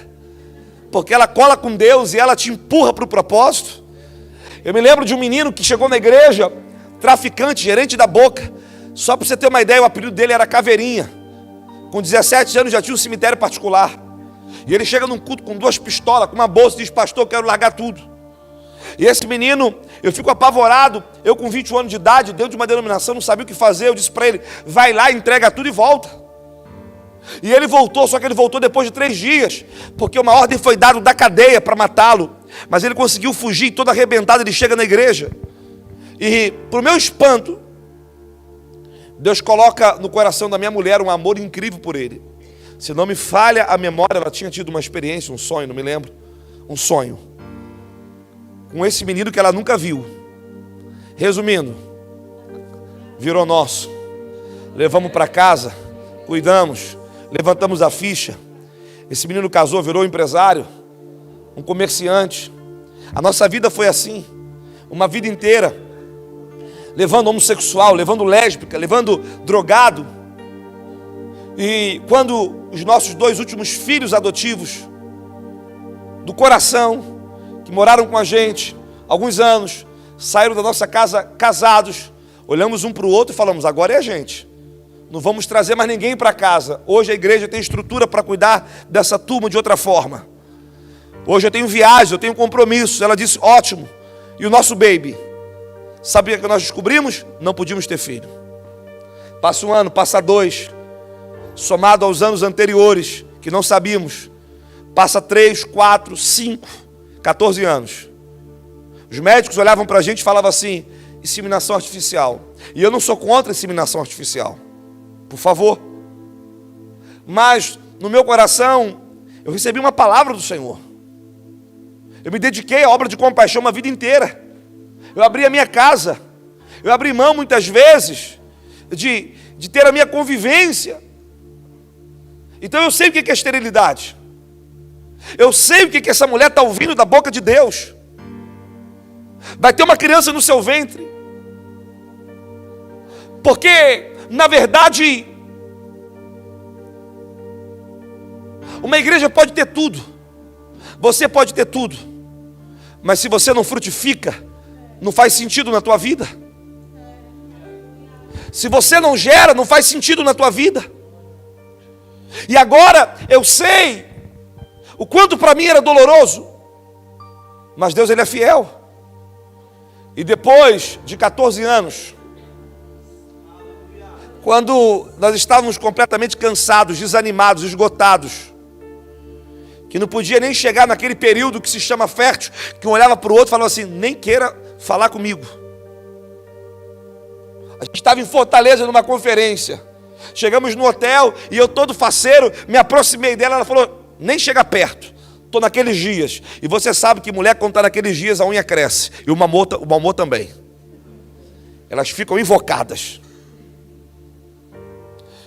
S1: porque ela cola com Deus e ela te empurra para o propósito. Eu me lembro de um menino que chegou na igreja, traficante, gerente da Boca. Só para você ter uma ideia, o apelido dele era Caveirinha. Com 17 anos já tinha um cemitério particular. E ele chega num culto com 2 pistolas, com uma bolsa, e diz: pastor, eu quero largar tudo. E esse menino, eu fico apavorado. Eu com 21 anos de idade, dentro de uma denominação, não sabia o que fazer. Eu disse para ele: vai lá, entrega tudo e volta. E ele voltou, só que ele voltou depois de 3 dias, porque uma ordem foi dada da cadeia para matá-lo. Mas ele conseguiu fugir, todo arrebentado ele chega na igreja. E, para o meu espanto, Deus coloca no coração da minha mulher um amor incrível por ele. Se não me falha a memória, ela tinha tido uma experiência, um sonho, não me lembro. Um sonho com esse menino que ela nunca viu. Resumindo, virou nosso. Levamos para casa, cuidamos, levantamos a ficha. Esse menino casou, virou empresário, um comerciante. A nossa vida foi assim, uma vida inteira, levando homossexual, levando lésbica, levando drogado. E quando os nossos 2 últimos filhos adotivos do coração, que moraram com a gente alguns anos, saíram da nossa casa casados, olhamos um para o outro e falamos: agora é a gente. Não vamos trazer mais ninguém para casa. Hoje a igreja tem estrutura para cuidar dessa turma de outra forma. Hoje eu tenho viagem, eu tenho compromisso. Ela disse: ótimo. E o nosso baby? Sabe o que nós descobrimos? Não podíamos ter filho. Passa 1 ano, passa 2. Somado aos anos anteriores, que não sabíamos. Passa 3, 4, 5, 14 anos. Os médicos olhavam para a gente e falavam assim: inseminação artificial. E eu não sou contra a inseminação artificial, por favor. Mas no meu coração eu recebi uma palavra do Senhor. Eu me dediquei à obra de compaixão uma vida inteira. Eu abri a minha casa. Eu abri mão muitas vezes de ter a minha convivência. Então eu sei o que é esterilidade. Eu sei o que essa mulher está ouvindo da boca de Deus. Vai ter uma criança no seu ventre. Porque, na verdade, uma igreja pode ter tudo. Você pode ter tudo. Mas se você não frutifica, não faz sentido na tua vida. Se você não gera, não faz sentido na tua vida. E agora eu sei o quanto para mim era doloroso, mas Deus, Ele é fiel. E depois de 14 anos, quando nós estávamos completamente cansados, desanimados, esgotados, que não podia nem chegar naquele período que se chama fértil, que um olhava para o outro e falava assim: nem queira falar comigo. A gente estava em Fortaleza numa conferência. Chegamos no hotel e eu todo faceiro, me aproximei dela, ela falou: nem chega perto, estou naqueles dias. E você sabe que mulher, quando está naqueles dias, a unha cresce. E o mau humor também. Elas ficam invocadas.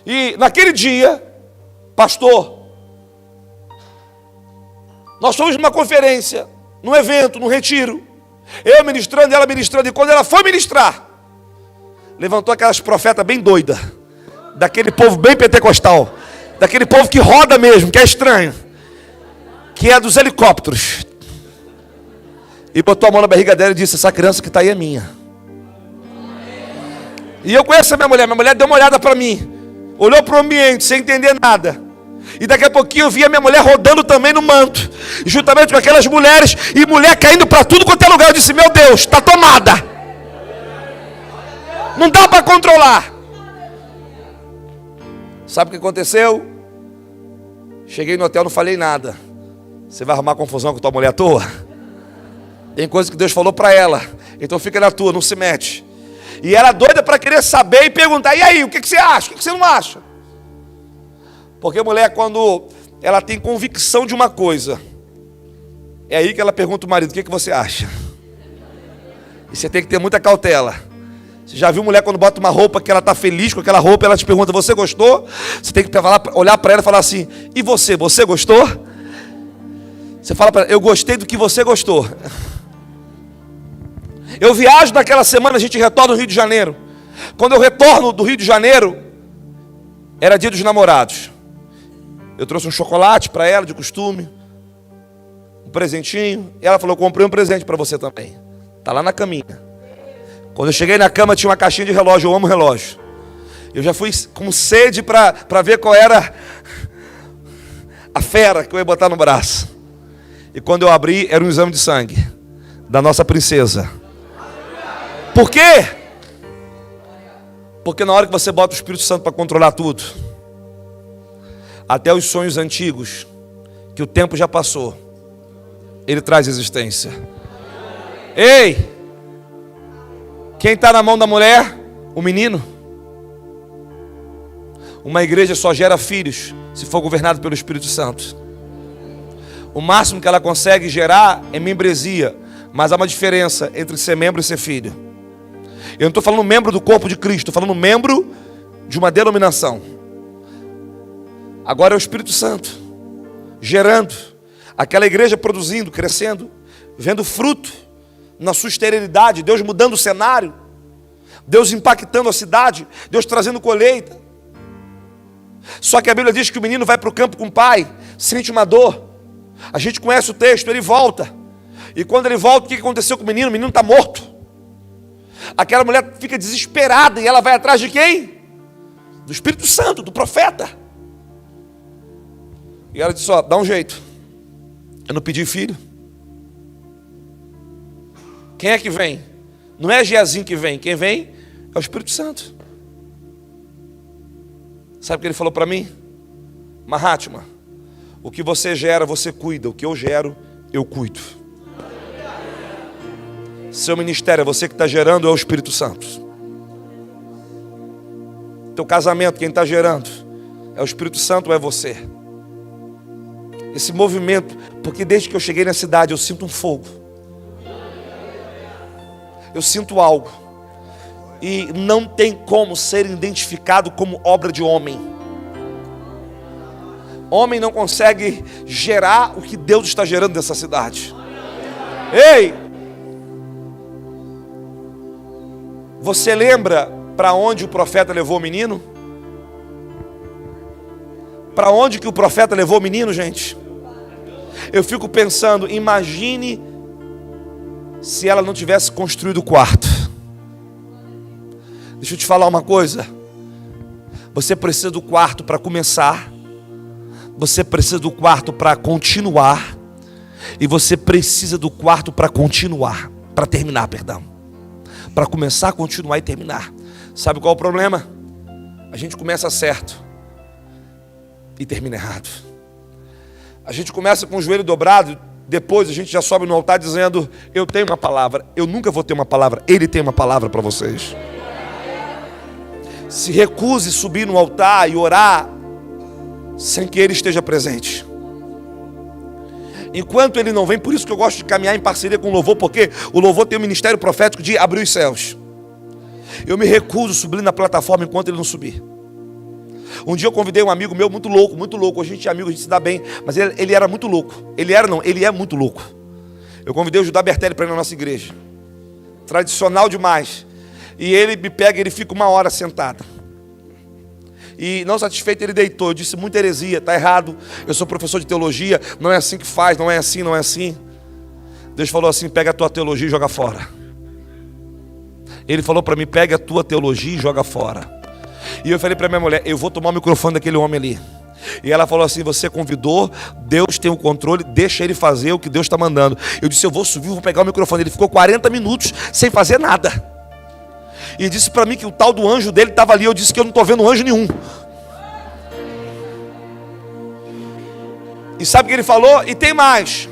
S1: E naquele dia, pastor, nós fomos numa conferência, num evento, num retiro. Eu ministrando, ela ministrando. E quando ela foi ministrar, levantou aquelas profetas bem doidas, daquele povo bem pentecostal, daquele povo que roda mesmo, que é estranho, que é dos helicópteros, e botou a mão na barriga dela e disse: essa criança que está aí é minha. E eu conheço a minha mulher deu uma olhada para mim, olhou para o ambiente sem entender nada, e daqui a pouquinho eu vi a minha mulher rodando também no manto, juntamente com aquelas mulheres, e mulher caindo para tudo quanto é lugar. Eu disse: meu Deus, está tomada, não dá para controlar. Sabe o que aconteceu? Cheguei no hotel, não falei nada. Você vai arrumar confusão com tua mulher à toa? Tem coisa que Deus falou para ela, então fica na tua, não se mete. E ela doida para querer saber e perguntar: e aí, o que você acha? O que você não acha? Porque a mulher, quando ela tem convicção de uma coisa, é aí que ela pergunta ao marido: o que você acha? E você tem que ter muita cautela. Você já viu mulher quando bota uma roupa que ela está feliz com aquela roupa, ela te pergunta: você gostou? Você tem que olhar para ela e falar assim: e você gostou? Você fala para ela: eu gostei do que você gostou. Eu viajo naquela semana, a gente retorna do Rio de Janeiro. Quando eu retorno do Rio de Janeiro, era dia dos namorados. Eu trouxe um chocolate para ela, de costume, um presentinho. E ela falou: eu comprei um presente para você também. Está lá na caminha. Quando eu cheguei na cama, tinha uma caixinha de relógio. Eu amo relógio. Eu já fui com sede para ver qual era a fera que eu ia botar no braço. E quando eu abri, era um exame de sangue da nossa princesa. Por quê? Porque na hora que você bota o Espírito Santo para controlar tudo, até os sonhos antigos, que o tempo já passou, ele traz existência. Ei! Quem está na mão da mulher? O menino. Uma igreja só gera filhos se for governado pelo Espírito Santo. O máximo que ela consegue gerar é membresia, mas há uma diferença entre ser membro e ser filho. Eu não estou falando membro do corpo de Cristo, estou falando membro de uma denominação. Agora é o Espírito Santo gerando, aquela igreja produzindo, crescendo, vendo fruto na sua esterilidade, Deus mudando o cenário, Deus impactando a cidade, Deus trazendo colheita. Só que a Bíblia diz que o menino vai para o campo com o pai, sente uma dor. A gente conhece o texto, ele volta. E quando ele volta, o que aconteceu com o menino? O menino está morto. Aquela mulher fica desesperada e ela vai atrás de quem? Do Espírito Santo, do profeta. E ela disse: ó, dá um jeito, eu não pedi filho. Quem é que vem? Não é Geazinho que vem, quem vem é o Espírito Santo. Sabe o que ele falou para mim? Mahatma, o que você gera, você cuida. O que eu gero, eu cuido. Seu ministério é você que está gerando, é o Espírito Santo. Teu casamento, quem está gerando é o Espírito Santo ou é você? Esse movimento, porque desde que eu cheguei na cidade eu sinto um fogo. Eu sinto algo. E não tem como ser identificado como obra de homem. Homem não consegue gerar o que Deus está gerando nessa cidade. Ei! Você lembra para onde o profeta levou o menino? Para onde que o profeta levou o menino, gente? Eu fico pensando, imagine se ela não tivesse construído o quarto. Deixa eu te falar uma coisa. Você precisa do quarto para começar. Você precisa do quarto para continuar. E você precisa do quarto para continuar. Para terminar, perdão. Para começar, continuar e terminar. Sabe qual é o problema? A gente começa certo e termina errado. A gente começa com o joelho dobrado, depois a gente já sobe no altar dizendo: eu tenho uma palavra. Eu nunca vou ter uma palavra, Ele tem uma palavra para vocês. Se recuse subir no altar e orar sem que Ele esteja presente. Enquanto Ele não vem, por isso que eu gosto de caminhar em parceria com o louvor, porque o louvor tem o ministério profético de abrir os céus. Eu me recuso a subir na plataforma enquanto Ele não subir. Um dia eu convidei um amigo meu muito louco, muito louco. Hoje a gente é amigo, a gente se dá bem, mas ele era muito louco. Ele é muito louco. Eu convidei o Judá Bertelli para ir na nossa igreja. Tradicional demais. E ele me pega, ele fica 1 hora sentado. E não satisfeito, ele deitou. Eu disse, muita heresia, está errado. Eu sou professor de teologia, não é assim que faz, não é assim, não é assim. Deus falou assim, pega a tua teologia e joga fora. Ele falou para mim, pega a tua teologia e joga fora. E eu falei para minha mulher, eu vou tomar o microfone daquele homem ali. E ela falou assim, você convidou, Deus tem o controle, deixa ele fazer o que Deus está mandando. Eu disse, eu vou subir, vou pegar o microfone. Ele ficou 40 minutos sem fazer nada. E disse para mim que o tal do anjo dele estava ali. Eu disse que eu não estou vendo anjo nenhum. E sabe o que ele falou? E tem mais.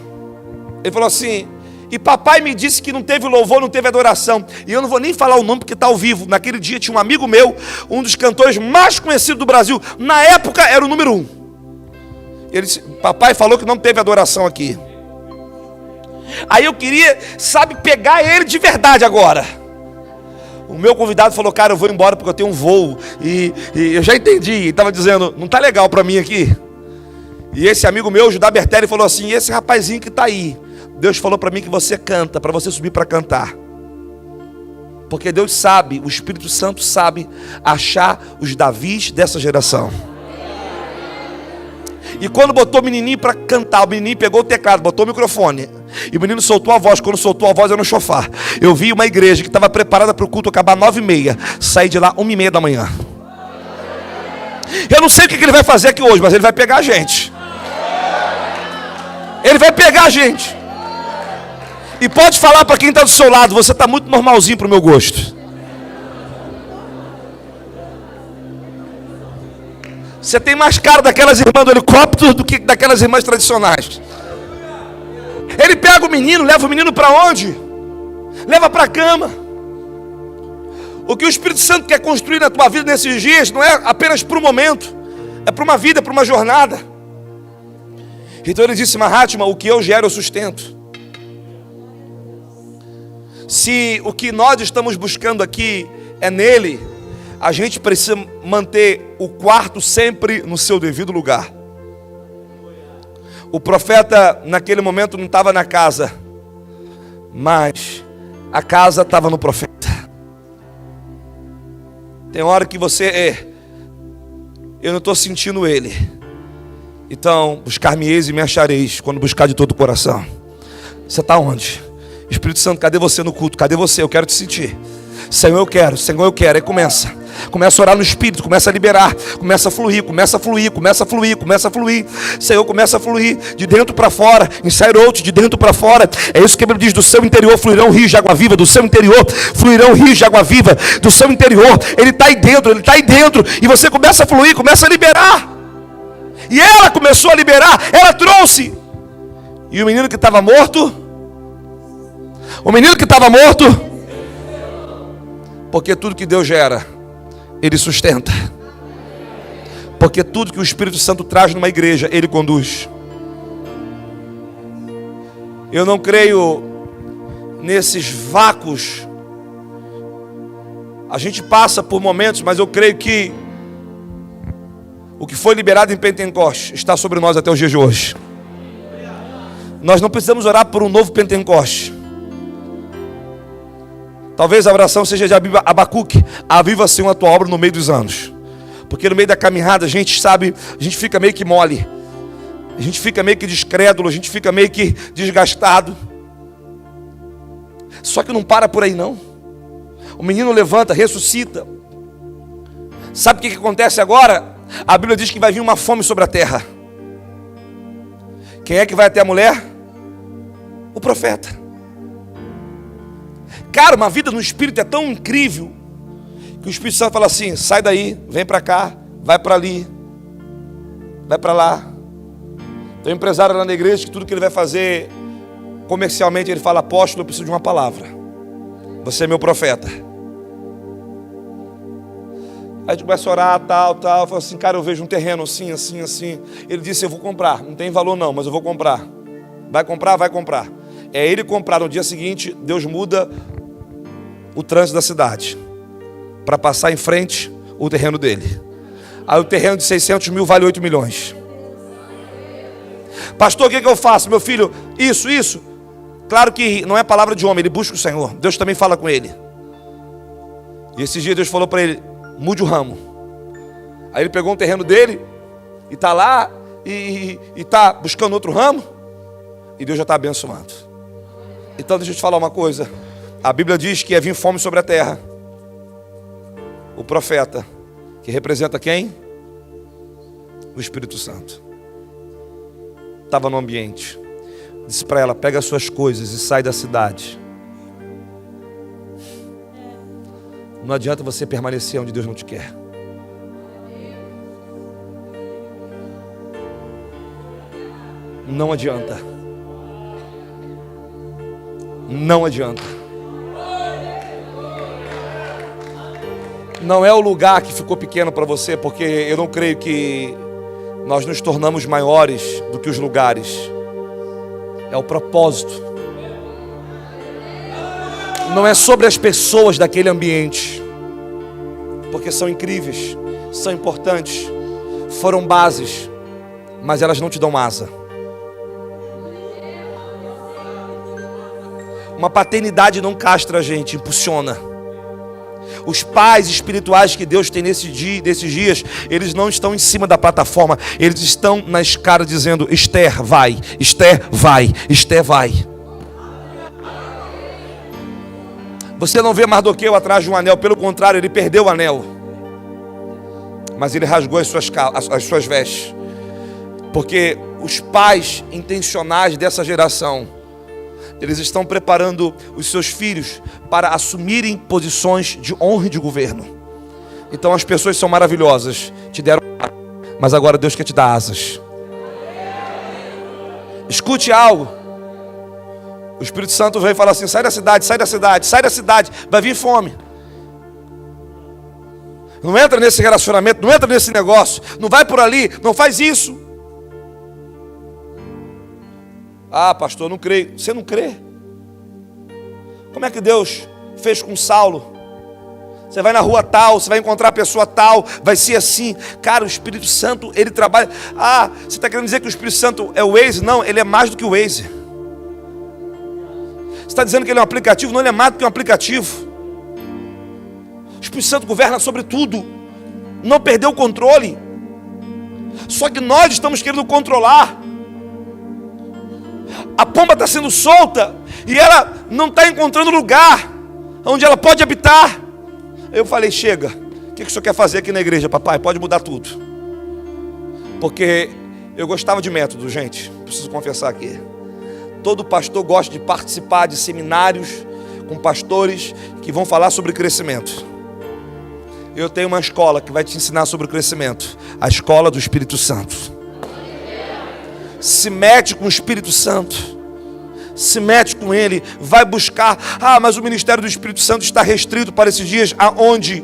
S1: Ele falou assim, e papai me disse que não teve louvor, não teve adoração. E eu não vou nem falar o nome porque está ao vivo. Naquele dia tinha um amigo meu, um dos cantores mais conhecidos do Brasil. Na época era o número 1. Ele disse, papai falou que não teve adoração aqui. Aí eu queria, sabe, pegar ele de verdade agora. O meu convidado falou, cara, eu vou embora porque eu tenho um voo. E eu já entendi. Ele estava dizendo, não está legal para mim aqui. E esse amigo meu, Judá Bertelli, falou assim, esse rapazinho que está aí, Deus falou para mim que você canta, para você subir para cantar. Porque Deus sabe, o Espírito Santo sabe achar os Davis dessa geração. E quando botou o menininho para cantar, o menininho pegou o teclado, botou o microfone. E o menino soltou a voz. Quando soltou a voz era no chofar. Eu vi uma igreja que estava preparada para o culto acabar 9h30. Saí de lá 1h30 da manhã. Eu não sei o que ele vai fazer aqui hoje, mas ele vai pegar a gente. Ele vai pegar a gente. E pode falar para quem está do seu lado, você está muito normalzinho para o meu gosto. Você tem mais cara daquelas irmãs do helicóptero do que daquelas irmãs tradicionais. Ele pega o menino, leva o menino para onde? Leva para a cama. O que o Espírito Santo quer construir na tua vida nesses dias não é apenas para um momento, é para uma vida, para uma jornada. Então ele disse, Mahatma, o que eu gero eu sustento. Se o que nós estamos buscando aqui é nele, a gente precisa manter o quarto sempre no seu devido lugar. O profeta naquele momento não estava na casa, mas a casa estava no profeta. Tem hora que você eu não estou sentindo ele. Então, buscar-me-eis e me achareis, quando buscar de todo o coração. Você está onde? Espírito Santo, cadê você no culto? Cadê você? Eu quero te sentir. Senhor, eu quero. Senhor, eu quero. Aí começa a orar no Espírito, começa a liberar, começa a fluir, começa a fluir, começa a fluir, começa a fluir. Senhor, começa a fluir de dentro para fora, inside out, de dentro para fora. É isso que a Bíblia diz, do seu interior fluirão rios de água viva, do seu interior fluirão rios de água viva, do seu interior. Ele está aí dentro, e você começa a fluir, começa a liberar. E ela começou a liberar, ela trouxe. E o menino que estava morto, porque tudo que Deus gera, Ele sustenta. Porque tudo que o Espírito Santo traz numa igreja, Ele conduz. Eu não creio nesses vácuos. A gente passa por momentos, mas eu creio que o que foi liberado em Pentecostes está sobre nós até os dias de hoje. Nós não precisamos orar por um novo Pentecostes. Talvez a oração seja de Abacuque. Aviva, Senhor, a tua obra no meio dos anos. Porque no meio da caminhada a gente sabe, a gente fica meio que mole. A gente fica meio que descrédulo, a gente fica meio que desgastado. Só que não para por aí não. O menino levanta, ressuscita. Sabe o que acontece agora? A Bíblia diz que vai vir uma fome sobre a terra. Quem é que vai até a mulher? O profeta. Cara, uma vida no Espírito é tão incrível que o Espírito Santo fala assim, sai daí, vem para cá, vai para ali, vai para lá. Tem um empresário lá na igreja que tudo que ele vai fazer comercialmente, ele fala, apóstolo, eu preciso de uma palavra. Você é meu profeta. Aí a gente começa a orar, tal. Fala assim, cara, eu vejo um terreno assim. Ele disse, eu vou comprar. Não tem valor não, mas eu vou comprar. Vai comprar? Vai comprar. É ele comprar. No dia seguinte, Deus muda o trânsito da cidade para passar em frente o terreno dele. Aí o terreno de 600 mil vale 8 milhões. Pastor, o que eu faço? Meu filho, isso. Claro que não é palavra de homem, ele busca o Senhor. Deus também fala com ele. E esses dias Deus falou para ele: mude o ramo. Aí ele pegou um terreno dele e está lá e está buscando outro ramo. E Deus já está abençoando. Então deixa eu te falar uma coisa. A Bíblia diz que ia vir fome sobre a terra. O profeta, que representa quem? O Espírito Santo. Estava no ambiente. Disse para ela: pega as suas coisas e sai da cidade. Não adianta você permanecer onde Deus não te quer. Não adianta. Não adianta. Não é o lugar que ficou pequeno para você, porque eu não creio que nós nos tornamos maiores do que os lugares. É o propósito. Não é sobre as pessoas daquele ambiente, porque são incríveis, são importantes, foram bases, mas elas não te dão asa. Uma paternidade não castra a gente, impulsiona. Os pais espirituais que Deus tem nesses dias, eles não estão em cima da plataforma, eles estão na escada dizendo: Esther, vai, Esther, vai, Esther, vai. Você não vê Mardoqueu atrás de um anel, pelo contrário, ele perdeu o anel. Mas ele rasgou as suas vestes. Porque os pais intencionais dessa geração, eles estão preparando os seus filhos para assumirem posições de honra e de governo. Então as pessoas são maravilhosas, te deram, mas agora Deus quer te dar asas. Escute algo. O Espírito Santo veio falar assim: sai da cidade, sai da cidade, sai da cidade, vai vir fome. Não entra nesse relacionamento, não entra nesse negócio, não vai por ali, não faz isso. Ah, pastor, eu não creio. Você não crê? Como é que Deus fez com Saulo? Você vai na rua tal, você vai encontrar a pessoa tal, vai ser assim. Cara, o Espírito Santo, ele trabalha. Ah, você está querendo dizer que o Espírito Santo é o Waze? Não, ele é mais do que o Waze. Você está dizendo que ele é um aplicativo? Não, ele é mais do que um aplicativo. O Espírito Santo governa sobre tudo. Não perdeu o controle. Só que nós estamos querendo controlar. A pomba está sendo solta e ela não está encontrando lugar onde ela pode habitar. Eu falei: chega, o que o senhor quer fazer aqui na igreja, papai? Pode mudar tudo. Porque eu gostava de método, gente, preciso confessar aqui. Todo pastor gosta de participar de seminários com pastores que vão falar sobre crescimento. Eu tenho uma escola que vai te ensinar sobre o crescimento, a escola do Espírito Santo. Se mete com o Espírito Santo, se mete com Ele, vai buscar. Ah, mas o ministério do Espírito Santo está restrito para esses dias. Aonde?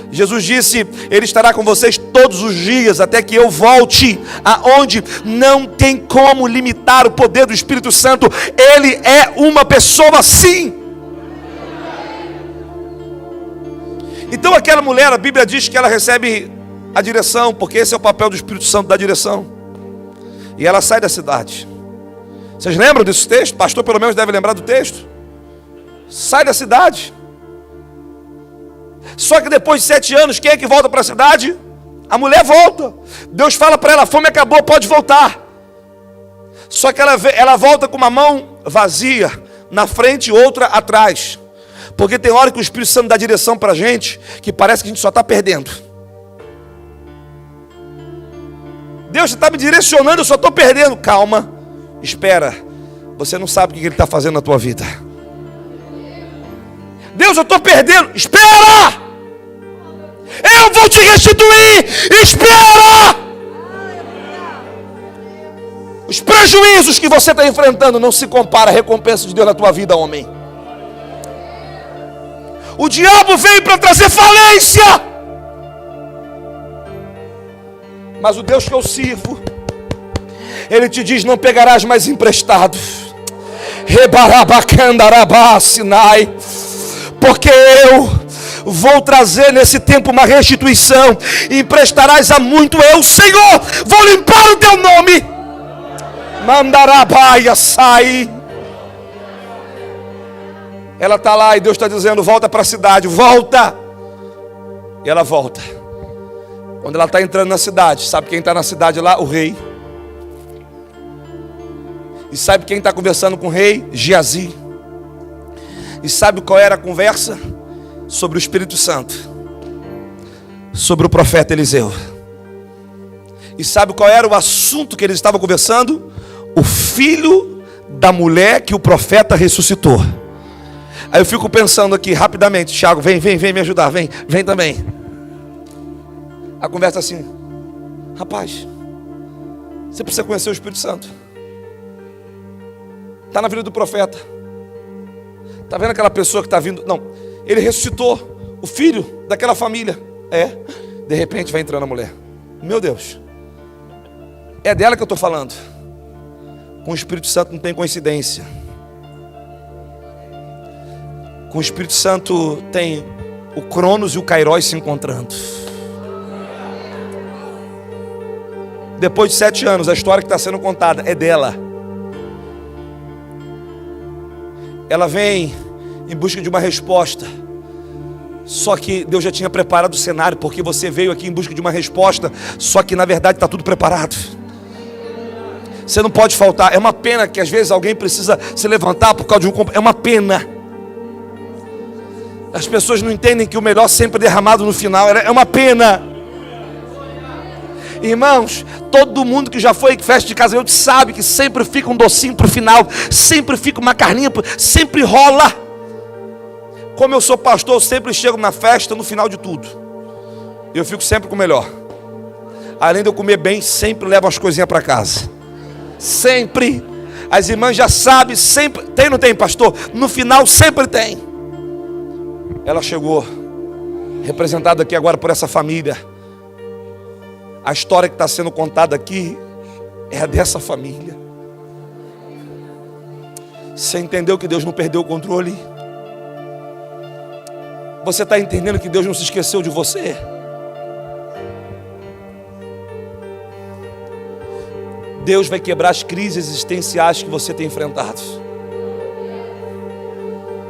S1: Jesus disse: Ele estará com vocês todos os dias, até que eu volte. Aonde? Não tem como limitar o poder do Espírito Santo. Ele é uma pessoa sim. Então aquela mulher, a Bíblia diz que ela recebe a direção, porque esse é o papel do Espírito Santo, da direção. E ela sai da cidade. Vocês lembram desse texto? O pastor pelo menos deve lembrar do texto. Sai da cidade. Só que depois de 7 anos, quem é que volta para a cidade? A mulher volta. Deus fala para ela: a fome acabou, pode voltar. Só que ela volta com uma mão vazia na frente e outra atrás. Porque tem hora que o Espírito Santo dá direção para a gente, que parece que a gente só está perdendo. Deus, você está me direcionando, eu só estou perdendo. Calma, espera. Você não sabe o que Ele está fazendo na tua vida. Deus, eu estou perdendo. Espera! Eu vou te restituir. Espera! Os prejuízos que você está enfrentando não se compara à recompensa de Deus na tua vida, homem. O diabo veio para trazer falência. Mas o Deus que eu sirvo, Ele te diz: não pegarás mais emprestado. Sinai. Porque eu vou trazer nesse tempo uma restituição. Emprestarás a muito. Eu, Senhor, vou limpar o teu nome. Mandarabaia sai. Ela está lá e Deus está dizendo: volta para a cidade, volta. E ela volta. Quando ela está entrando na cidade, sabe quem está na cidade lá? O rei. E sabe quem está conversando com o rei? Geazi. E sabe qual era a conversa? Sobre o Espírito Santo, sobre o profeta Eliseu. E sabe qual era o assunto que eles estavam conversando? O filho da mulher que o profeta ressuscitou. Aí eu fico pensando aqui rapidamente: Tiago, vem me ajudar, vem também. A conversa assim: rapaz, você precisa conhecer o Espírito Santo. Está na vida do profeta. Está vendo aquela pessoa que está vindo? Não, ele ressuscitou o filho daquela família. De repente vai entrando a mulher. Meu Deus, é dela que eu estou falando. Com o Espírito Santo não tem coincidência. Com o Espírito Santo tem o Cronos e o Kairos se encontrando. Depois de 7 anos, a história que está sendo contada é dela. Ela vem em busca de uma resposta. Só que Deus já tinha preparado o cenário, porque você veio aqui em busca de uma resposta, só que na verdade está tudo preparado. Você não pode faltar. É uma pena que às vezes alguém precisa se levantar por causa de um... É uma pena. As pessoas não entendem que o melhor sempre é derramado no final. É uma pena. Irmãos, todo mundo que já foi em festa de casamento sabe que sempre fica um docinho para o final, sempre fica uma carninha, sempre rola. Como eu sou pastor, eu sempre chego na festa no final de tudo. Eu fico sempre com o melhor. Além de eu comer bem, sempre levo as coisinhas para casa. Sempre. As irmãs já sabem, sempre. Tem ou não tem, pastor? No final sempre tem. Ela chegou, representada aqui agora por essa família. A história que está sendo contada aqui é a dessa família. Você entendeu que Deus não perdeu o controle? Você está entendendo que Deus não se esqueceu de você? Deus vai quebrar as crises existenciais que você tem enfrentado.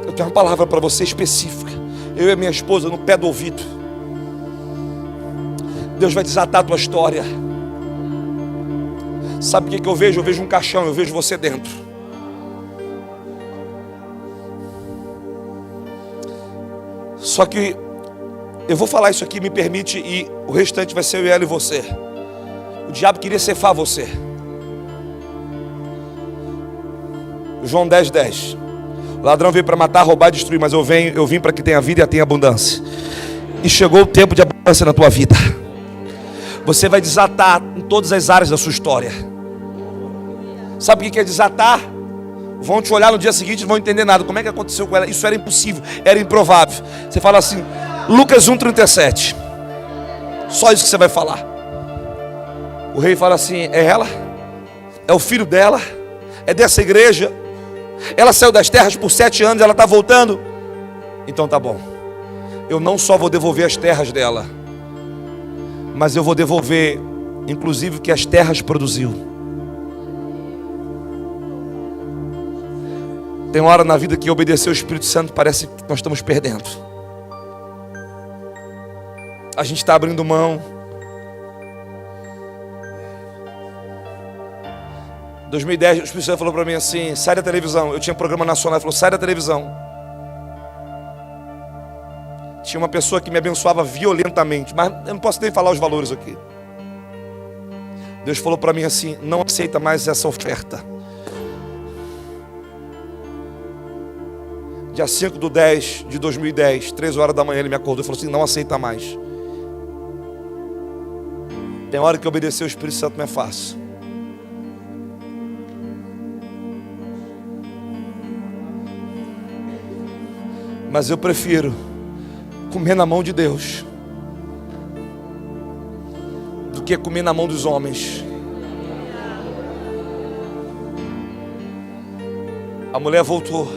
S1: Eu tenho uma palavra para você específica. Eu e a minha esposa no pé do ouvido. Deus vai desatar a tua história. Sabe o que eu vejo? Eu vejo um caixão, eu vejo você dentro. Só que eu vou falar isso aqui, me permite, e o restante vai ser eu e ela e você. O diabo queria cefar você. João 10:10. O ladrão veio para matar, roubar e destruir, mas eu vim para que tenha vida e a tenha abundância. E chegou o tempo de abundância na tua vida. Você vai desatar em todas as áreas da sua história. Sabe o que é desatar? Vão te olhar no dia seguinte e não vão entender nada. Como é que aconteceu com ela? Isso era impossível, era improvável. Você fala assim, Lucas 1:37. Só isso que você vai falar. O rei fala assim, é ela? É o filho dela? É dessa igreja? Ela saiu das terras por 7 anos, ela está voltando? Então tá bom. Eu não só vou devolver as terras dela, mas eu vou devolver, inclusive, o que as terras produziu. Tem hora na vida que obedecer ao Espírito Santo parece que nós estamos perdendo. A gente está abrindo mão. 2010, o Espírito Santo falou para mim assim, sai da televisão. Eu tinha um programa nacional, ele falou, sai da televisão. Tinha uma pessoa que me abençoava violentamente, mas eu não posso nem falar os valores aqui. Deus falou para mim assim, não aceita mais essa oferta. Dia 5/10/2010, 3 horas da manhã, ele me acordou e falou assim, não aceita mais. Tem hora que obedecer o Espírito Santo não é fácil. Mas eu prefiro comer na mão de Deus do que comer na mão dos homens. A mulher voltou.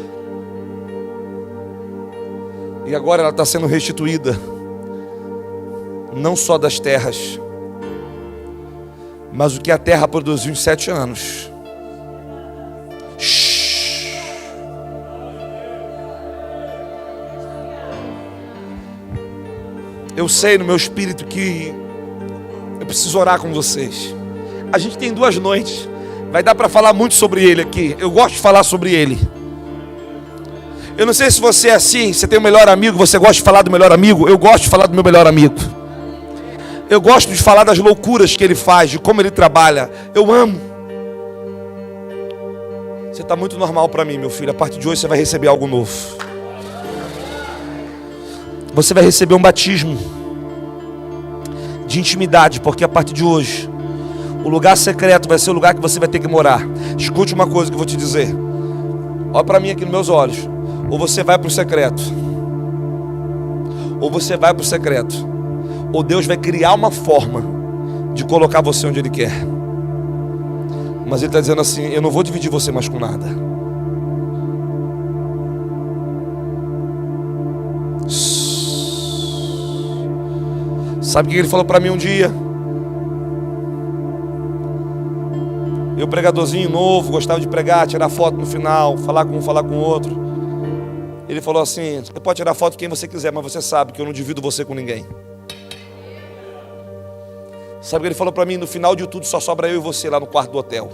S1: E agora ela está sendo restituída. Não só das terras, mas o que a terra produziu em 7 anos. Eu sei no meu espírito que eu preciso orar com vocês. A gente tem 2 noites. Vai dar para falar muito sobre ele aqui. Eu gosto de falar sobre ele. Eu não sei se você é assim, você tem um melhor amigo, você gosta de falar do melhor amigo. Eu gosto de falar do meu melhor amigo. Eu gosto de falar das loucuras que ele faz, de como ele trabalha. Eu amo. Você está muito normal para mim, meu filho. A partir de hoje você vai receber algo novo. Você vai receber um batismo de intimidade, porque a partir de hoje o lugar secreto vai ser o lugar que você vai ter que morar. Escute uma coisa que eu vou te dizer. Olha para mim aqui nos meus olhos. Ou você vai para o secreto, ou você vai para o secreto, ou Deus vai criar uma forma de colocar você onde Ele quer. Mas Ele está dizendo assim: eu não vou dividir você mais com nada. Sabe o que Ele falou para mim um dia? Eu, pregadorzinho novo, gostava de pregar, tirar foto no final, falar com um, falar com o outro. Ele falou assim: você pode tirar foto com quem você quiser, mas você sabe que eu não divido você com ninguém. Sabe o que ele falou para mim? No final de tudo só sobra eu e você lá no quarto do hotel.